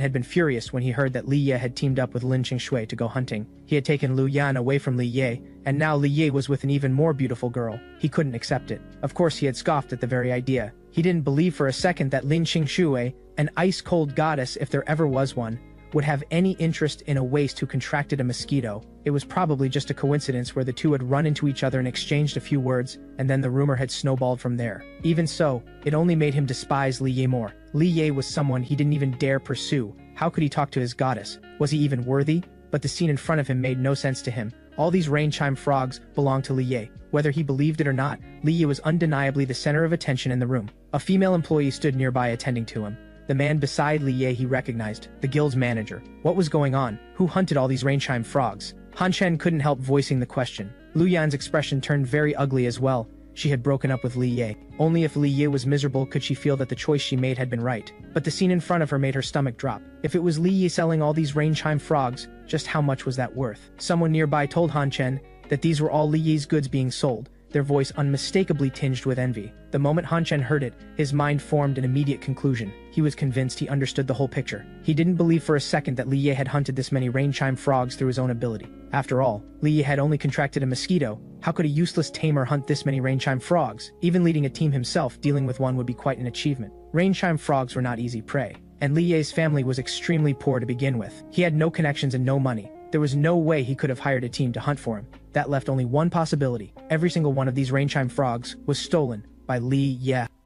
had been furious when he heard that Li Ye had teamed up with Lin Qingshui to go hunting. He had taken Lu Yan away from Li Ye, and now Li Ye was with an even more beautiful girl. He couldn't accept it. Of course he had scoffed at the very idea. He didn't believe for a second that Lin Qingshui, an ice-cold goddess if there ever was one, would have any interest in a waste who contracted a mosquito. It was probably just a coincidence where the two had run into each other and exchanged a few words, and then the rumor had snowballed from there. Even so, it only made him despise Li Ye more. Li Ye was someone he didn't even dare pursue. How could he talk to his goddess? Was he even worthy? But the scene in front of him made no sense to him. All these rain chime frogs belonged to Li Ye. Whether he believed it or not, Li Ye was undeniably the center of attention in the room. A female employee stood nearby attending to him. The man beside Li Ye he recognized, the guild's manager. What was going on? Who hunted all these rain chime frogs? Han Chen couldn't help voicing the question. Lu Yan's expression turned very ugly as well. She had broken up with Li Ye. Only if Li Ye was miserable could she feel that the choice she made had been right. But the scene in front of her made her stomach drop. If it was Li Ye selling all these rain chime frogs, just how much was that worth? Someone nearby told Han Chen that these were all Li Ye's goods being sold, their voice unmistakably tinged with envy. The moment Han Chen heard it, his mind formed an immediate conclusion. He was convinced he understood the whole picture. He didn't believe for a second that Li Ye had hunted this many rain chime frogs through his own ability. After all, Li Ye had only contracted a mosquito. How could a useless tamer hunt this many rain chime frogs? Even leading a team himself, dealing with one would be quite an achievement. Rain chime frogs were not easy prey, and Li Ye's family was extremely poor to begin with. He had no connections and no money. There was no way he could have hired a team to hunt for him. That left only one possibility. Every single one of these rain chime frogs was stolen by Li Ye.